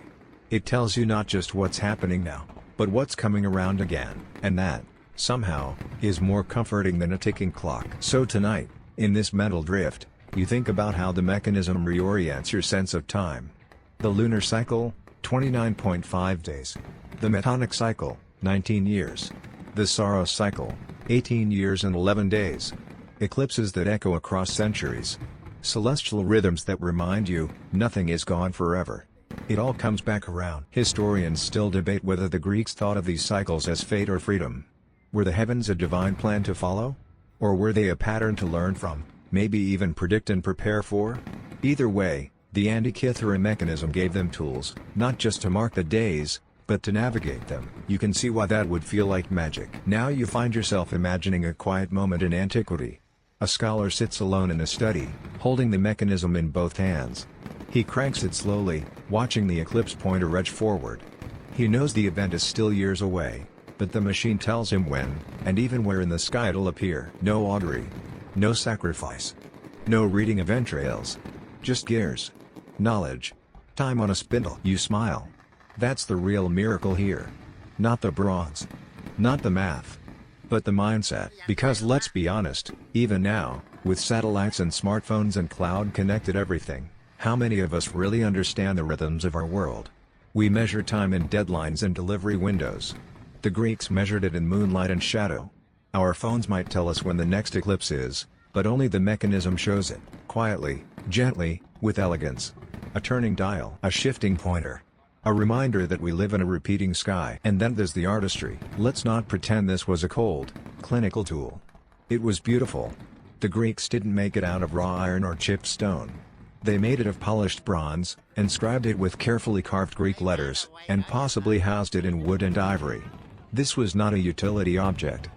[SPEAKER 1] It tells you not just what's happening now, but what's coming around again. And that, somehow, is more comforting than a ticking clock. So tonight, in this mental drift, you think about how the mechanism reorients your sense of time. The lunar cycle, 29.5 days. The metonic cycle, 19 years. The Saros cycle, 18 years and 11 days. Eclipses that echo across centuries. Celestial rhythms that remind you, nothing is gone forever. It all comes back around. Historians still debate whether the Greeks thought of these cycles as fate or freedom. Were the heavens a divine plan to follow? Or were they a pattern to learn from, maybe even predict and prepare for? Either way, the Antikythera mechanism gave them tools, not just to mark the days, but to navigate them. You can see why that would feel like magic. Now you find yourself imagining a quiet moment in antiquity. A scholar sits alone in a study, holding the mechanism in both hands. He cranks it slowly, watching the eclipse pointer edge forward. He knows the event is still years away, but the machine tells him when, and even where in the sky it'll appear. No augury. No sacrifice. No reading of entrails. Just gears. Knowledge. Time on a spindle. You smile. That's the real miracle here. Not the bronze. Not the math. But the mindset. Because let's be honest, even now, with satellites and smartphones and cloud-connected everything, how many of us really understand the rhythms of our world? We measure time in deadlines and delivery windows. The Greeks measured it in moonlight and shadow. Our phones might tell us when the next eclipse is, but only the mechanism shows it, quietly, gently, with elegance. A turning dial, a shifting pointer. A reminder that we live in a repeating sky. And then there's the artistry. Let's not pretend this was a cold, clinical tool. It was beautiful. The Greeks didn't make it out of raw iron or chipped stone. They made it of polished bronze, inscribed it with carefully carved Greek letters, and possibly housed it in wood and ivory. This was not a utility object.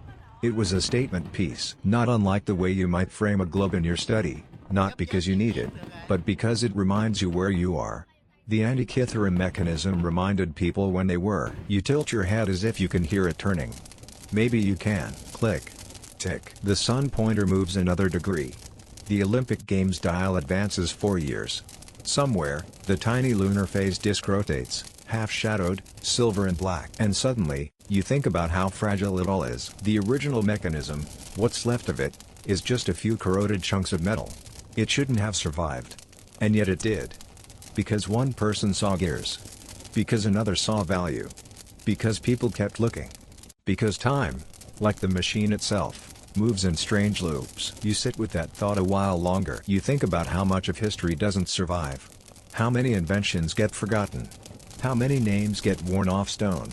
[SPEAKER 1] It was a statement piece. Not unlike the way you might frame a globe in your study, not because you need it, but because it reminds you where you are. The Antikythera Mechanism reminded people when they were. You tilt your head as if you can hear it turning. Maybe you can. Click. Tick. The sun pointer moves another degree. The Olympic Games dial advances 4 years. Somewhere, the tiny lunar phase disk rotates, half-shadowed, silver and black. And suddenly, you think about how fragile it all is. The original mechanism, what's left of it, is just a few corroded chunks of metal. It shouldn't have survived. And yet it did. Because one person saw gears. Because another saw value. Because people kept looking. Because time, like the machine itself, moves in strange loops. You sit with that thought a while longer. You think about how much of history doesn't survive. How many inventions get forgotten. How many names get worn off stone.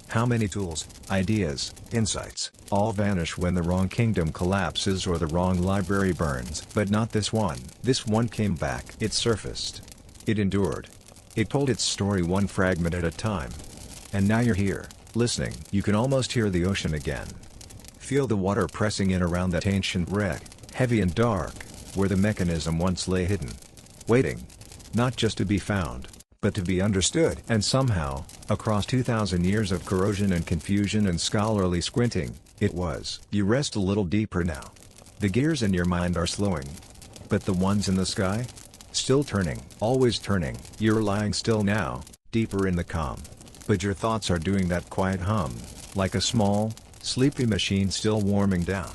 [SPEAKER 1] How many tools, ideas, insights, all vanish when the wrong kingdom collapses or the wrong library burns. But not this one. This one came back. It surfaced. It endured. It told its story one fragment at a time. And now you're here, listening. You can almost hear the ocean again. Feel the water pressing in around that ancient wreck, heavy and dark, where the mechanism once lay hidden. Waiting. Not just to be found, but to be understood. And somehow, across 2,000 years of corrosion and confusion and scholarly squinting, it was. You rest a little deeper now. The gears in your mind are slowing. But the ones in the sky? Still turning. Always turning. You're lying still now, deeper in the calm. But your thoughts are doing that quiet hum, like a small, sleepy machine still warming down.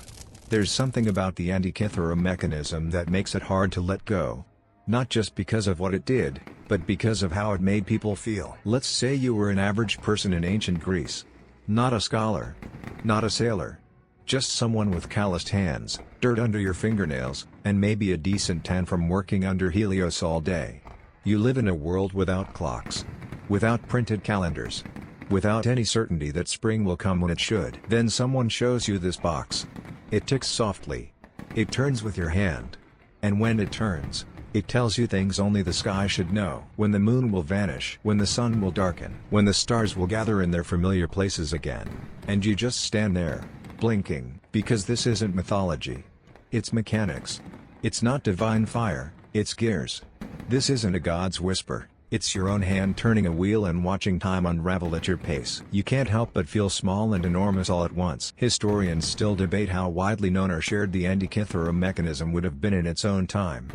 [SPEAKER 1] There's something about the Antikythera mechanism that makes it hard to let go. Not just because of what it did, but because of how it made people feel. Let's say you were an average person in ancient Greece. Not a scholar. Not a sailor. Just someone with calloused hands, dirt under your fingernails, and maybe a decent tan from working under Helios all day. You live in a world without clocks. Without printed calendars. Without any certainty that spring will come when it should. Then someone shows you this box. It ticks softly. It turns with your hand. And when it turns, it tells you things only the sky should know. When the moon will vanish. When the sun will darken. When the stars will gather in their familiar places again. And you just stand there, blinking. Because this isn't mythology. It's mechanics. It's not divine fire, it's gears. This isn't a god's whisper. It's your own hand turning a wheel and watching time unravel at your pace. You can't help but feel small and enormous all at once. Historians still debate how widely known or shared the Antikythera mechanism would have been in its own time.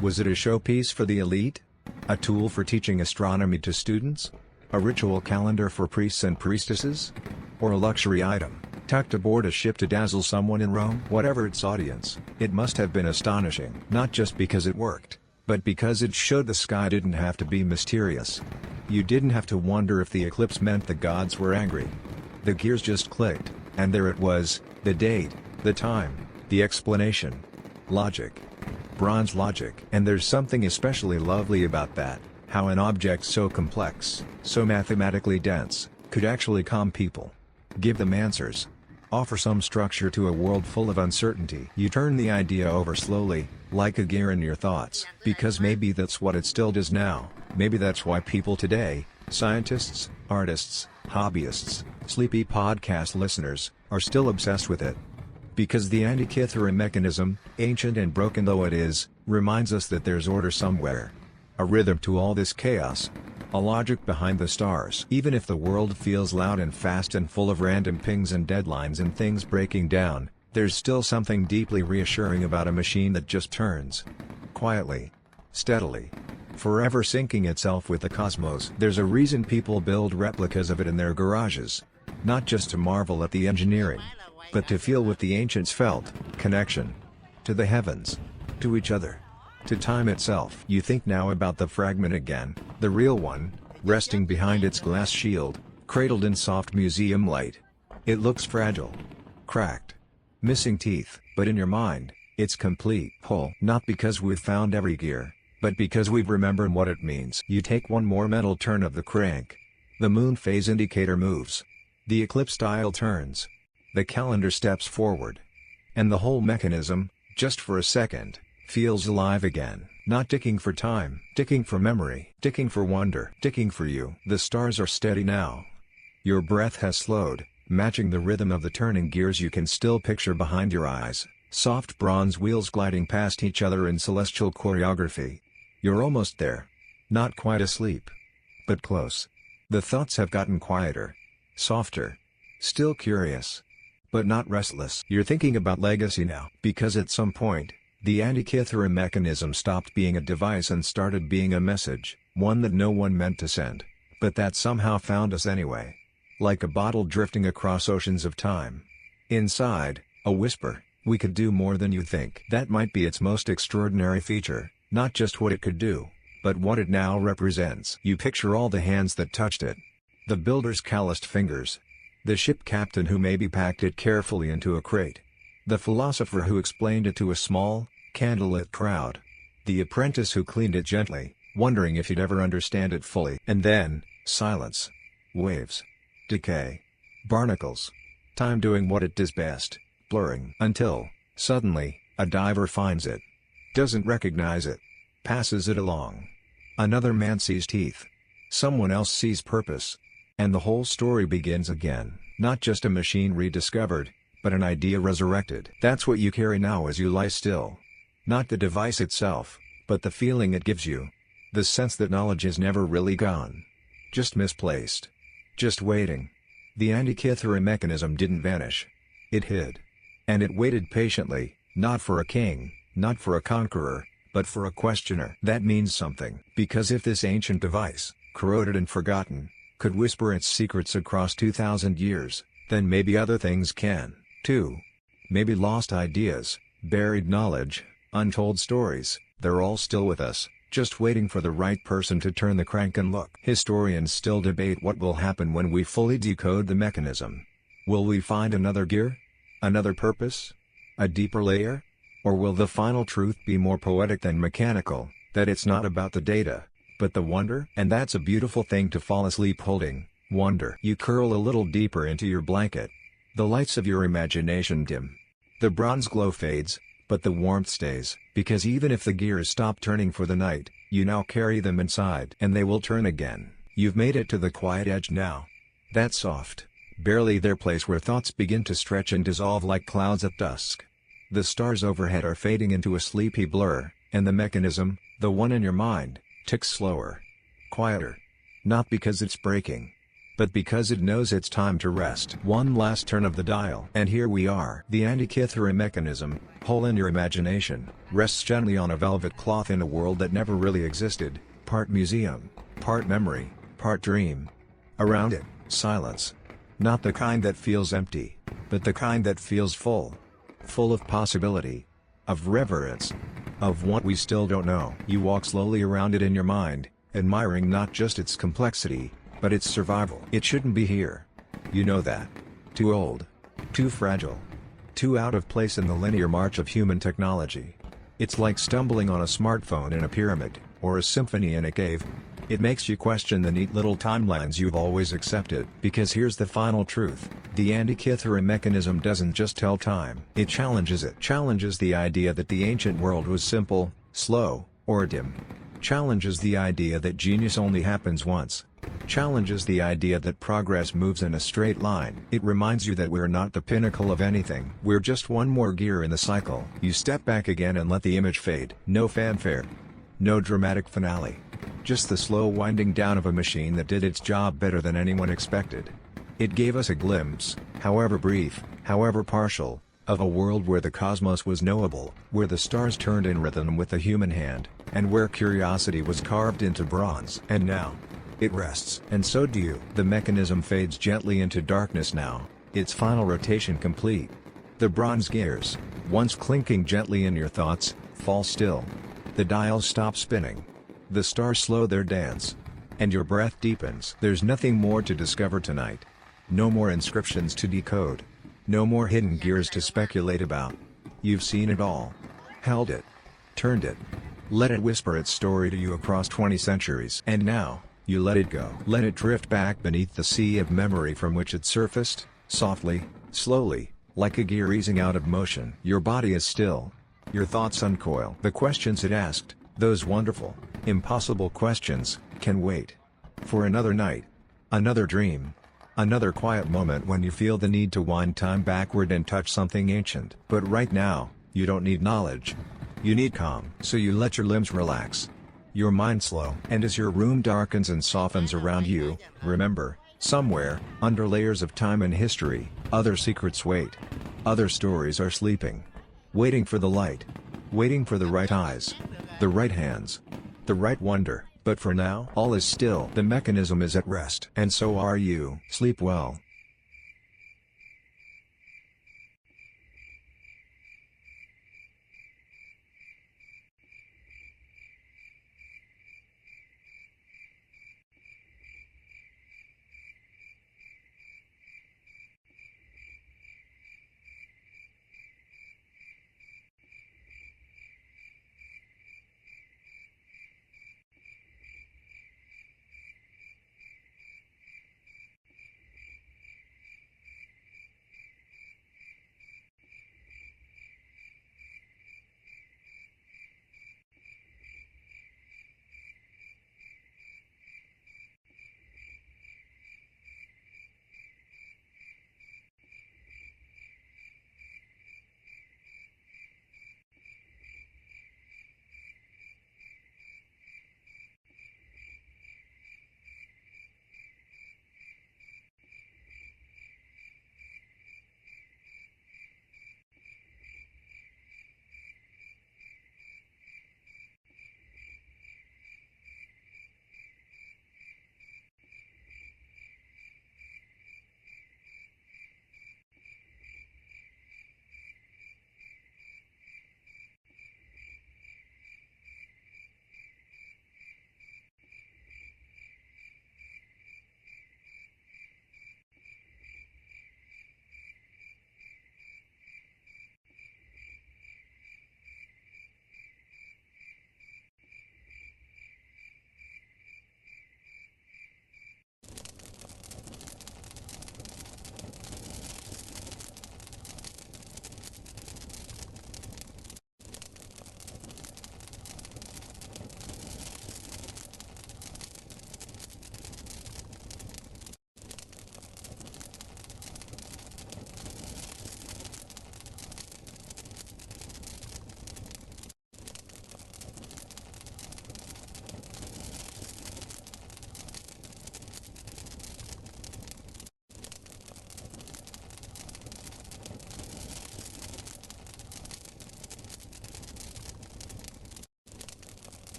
[SPEAKER 1] Was it a showpiece for the elite? A tool for teaching astronomy to students? A ritual calendar for priests and priestesses? Or a luxury item, tucked aboard a ship to dazzle someone in Rome? Whatever its audience, it must have been astonishing. Not just because it worked, but because it showed the sky didn't have to be mysterious. You didn't have to wonder if the eclipse meant the gods were angry. The gears just clicked, and there it was, the date, the time, the explanation. Logic. Bronze logic. And there's something especially lovely about that, how an object so complex, so mathematically dense, could actually calm people. Give them answers. Offer some structure to a world full of uncertainty. You turn the idea over slowly, like a gear in your thoughts. Because maybe that's what it still does now. Maybe that's why people today, scientists, artists, hobbyists, sleepy podcast listeners, are still obsessed with it. Because the Antikythera mechanism, ancient and broken though it is, reminds us that there's order somewhere. A rhythm to all this chaos. A logic behind the stars. Even if the world feels loud and fast and full of random pings and deadlines and things breaking down, there's still something deeply reassuring about a machine that just turns. Quietly. Steadily. Forever syncing itself with the cosmos. There's a reason people build replicas of it in their garages. Not just to marvel at the engineering, but to feel what the ancients felt, connection. To the heavens. To each other. To time itself. You think now about the fragment again, the real one, resting behind its glass shield, cradled in soft museum light. It looks fragile. Cracked. Missing teeth, but in your mind, it's complete. Whole. Not because we've found every gear, but because we've remembered what it means. You take one more mental turn of the crank. The moon phase indicator moves. The eclipse dial turns. The calendar steps forward. And the whole mechanism, just for a second, feels alive again. Not ticking for time, ticking for memory, ticking for wonder, ticking for you. The stars are steady now. Your breath has slowed, matching the rhythm of the turning gears. You can still picture behind your eyes, soft bronze wheels gliding past each other in celestial choreography. You're almost there. Not quite asleep, but close. The thoughts have gotten quieter. Softer. Still curious. But not restless. You're thinking about legacy now. Because at some point, the Antikythera Mechanism stopped being a device and started being a message, one that no one meant to send, but that somehow found us anyway. Like a bottle drifting across oceans of time. Inside, a whisper, we could do more than you think. That might be its most extraordinary feature, not just what it could do, but what it now represents. You picture all the hands that touched it. The builder's calloused fingers. The ship captain who maybe packed it carefully into a crate. The philosopher who explained it to a small, candlelit crowd. The apprentice who cleaned it gently, wondering if he'd ever understand it fully. And then, silence. Waves. Decay. Barnacles. Time doing what it does best, blurring. Until, suddenly, a diver finds it. Doesn't recognize it. Passes it along. Another man sees teeth. Someone else sees purpose. And the whole story begins again. Not just a machine rediscovered, but an idea resurrected. That's what you carry now as you lie still. Not the device itself, but the feeling it gives you. The sense that knowledge is never really gone. Just misplaced. Just waiting. The Antikythera Mechanism didn't vanish. It hid. And it waited patiently, not for a king, not for a conqueror, but for a questioner. That means something. Because if this ancient device, corroded and forgotten, could whisper its secrets across 2,000 years, then maybe other things can, too. Maybe lost ideas, buried knowledge, untold stories, they're all still with us, just waiting for the right person to turn the crank and look. Historians still debate what will happen when we fully decode the mechanism. Will we find another gear? Another purpose? A deeper layer? Or will the final truth be more poetic than mechanical, that it's not about the data, but the wonder? And that's a beautiful thing to fall asleep holding, wonder. You curl a little deeper into your blanket. The lights of your imagination dim. The bronze glow fades, but the warmth stays. Because even if the gears stop turning for the night, you now carry them inside. And they will turn again. You've made it to the quiet edge now. That soft, barely there place where thoughts begin to stretch and dissolve like clouds at dusk. The stars overhead are fading into a sleepy blur, and the mechanism, the one in your mind, ticks slower. Quieter. Not because it's breaking, but because it knows it's time to rest. One last turn of the dial. And here we are. The Antikythera Mechanism, hole in your imagination, rests gently on a velvet cloth in a world that never really existed, part museum, part memory, part dream. Around it, silence. Not the kind that feels empty, but the kind that feels full. Full of possibility. Of reverence. Of what we still don't know. You walk slowly around it in your mind, admiring not just its complexity, but its survival. It shouldn't be here. You know that. Too old. Too fragile. Too out of place in the linear march of human technology. It's like stumbling on a smartphone in a pyramid, or a symphony in a cave. It makes you question the neat little timelines you've always accepted. Because here's the final truth. The Antikythera Mechanism doesn't just tell time. It challenges it. Challenges the idea that the ancient world was simple, slow, or dim. Challenges the idea that genius only happens once. Challenges the idea that progress moves in a straight line. It reminds you that we're not the pinnacle of anything. We're just one more gear in the cycle. You step back again and let the image fade. No fanfare. No dramatic finale. Just the slow winding down of a machine that did its job better than anyone expected. It gave us a glimpse, however brief, however partial, of a world where the cosmos was knowable, where the stars turned in rhythm with the human hand, and where curiosity was carved into bronze. And now, it rests. And so do you. The mechanism fades gently into darkness now, its final rotation complete. The bronze gears, once clinking gently in your thoughts, fall still. The dials stop spinning. The stars slow their dance. And your breath deepens. There's nothing more to discover tonight. No more inscriptions to decode. No more hidden gears to speculate about. You've seen it all. Held it. Turned it. Let it whisper its story to you across 20 centuries. And now, you let it go. Let it drift back beneath the sea of memory from which it surfaced, softly, slowly, like a gear easing out of motion. Your body is still. Your thoughts uncoil. The questions it asked, those wonderful, impossible questions, can wait. For another night. Another dream. Another quiet moment when you feel the need to wind time backward and touch something ancient. But right now, you don't need knowledge. You need calm. So you let your limbs relax. your mind slow. And as your room darkens and softens around you, remember, somewhere, under layers of time and history, other secrets wait. Other stories are sleeping. Waiting for the light. Waiting for the right eyes. The right hands. The right wonder. But for now, all is still. The mechanism is at rest. And so are you. Sleep well.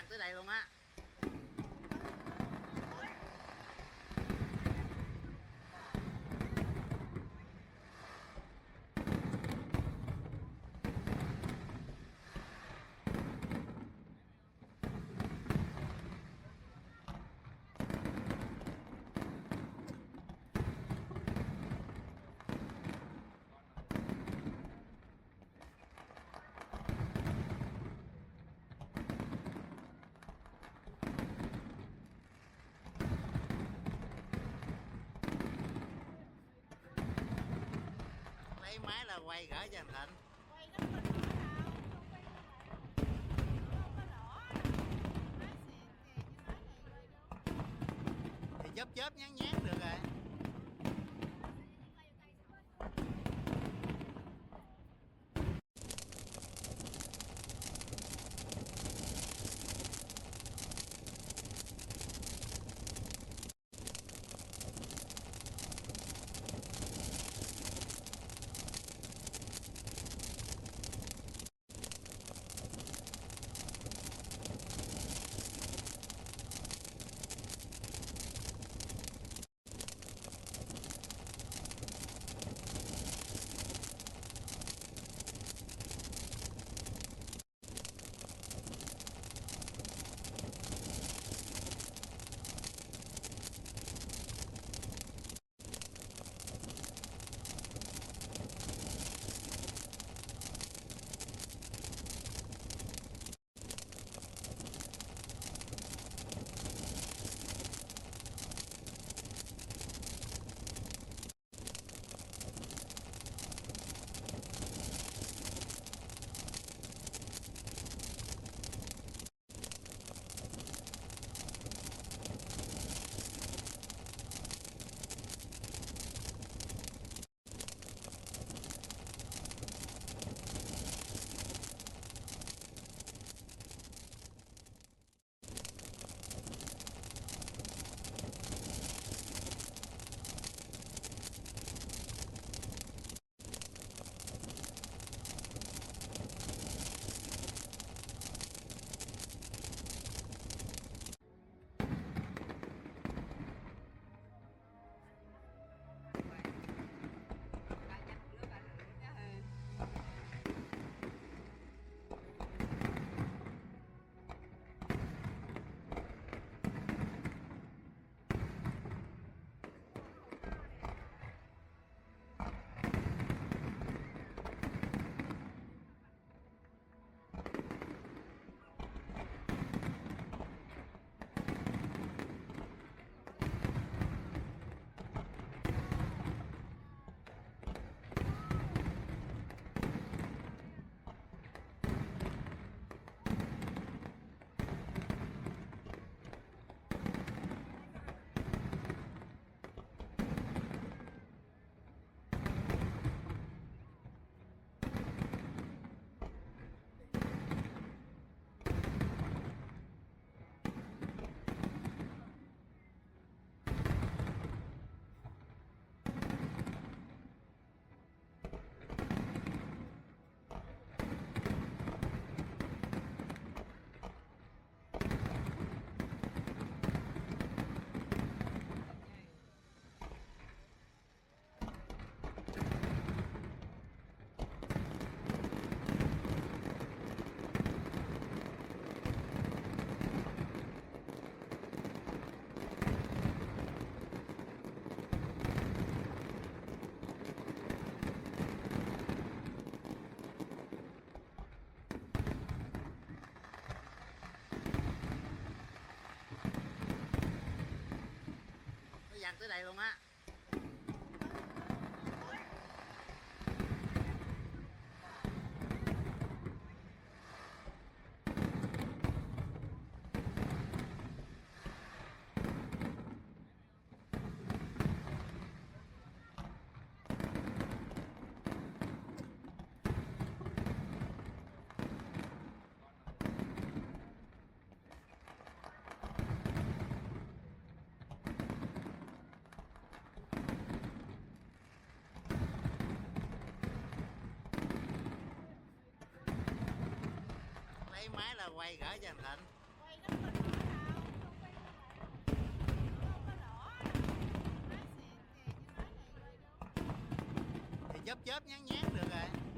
[SPEAKER 2] tới đây luôn á. Lấy máy là quay gửi cho anh Thịnh. Thì chớp nhán được rồi. Dàn tới đây luôn á. Lấy máy là quay gửi cho anh Thịnh. chớp chớp nhán nhán được rồi.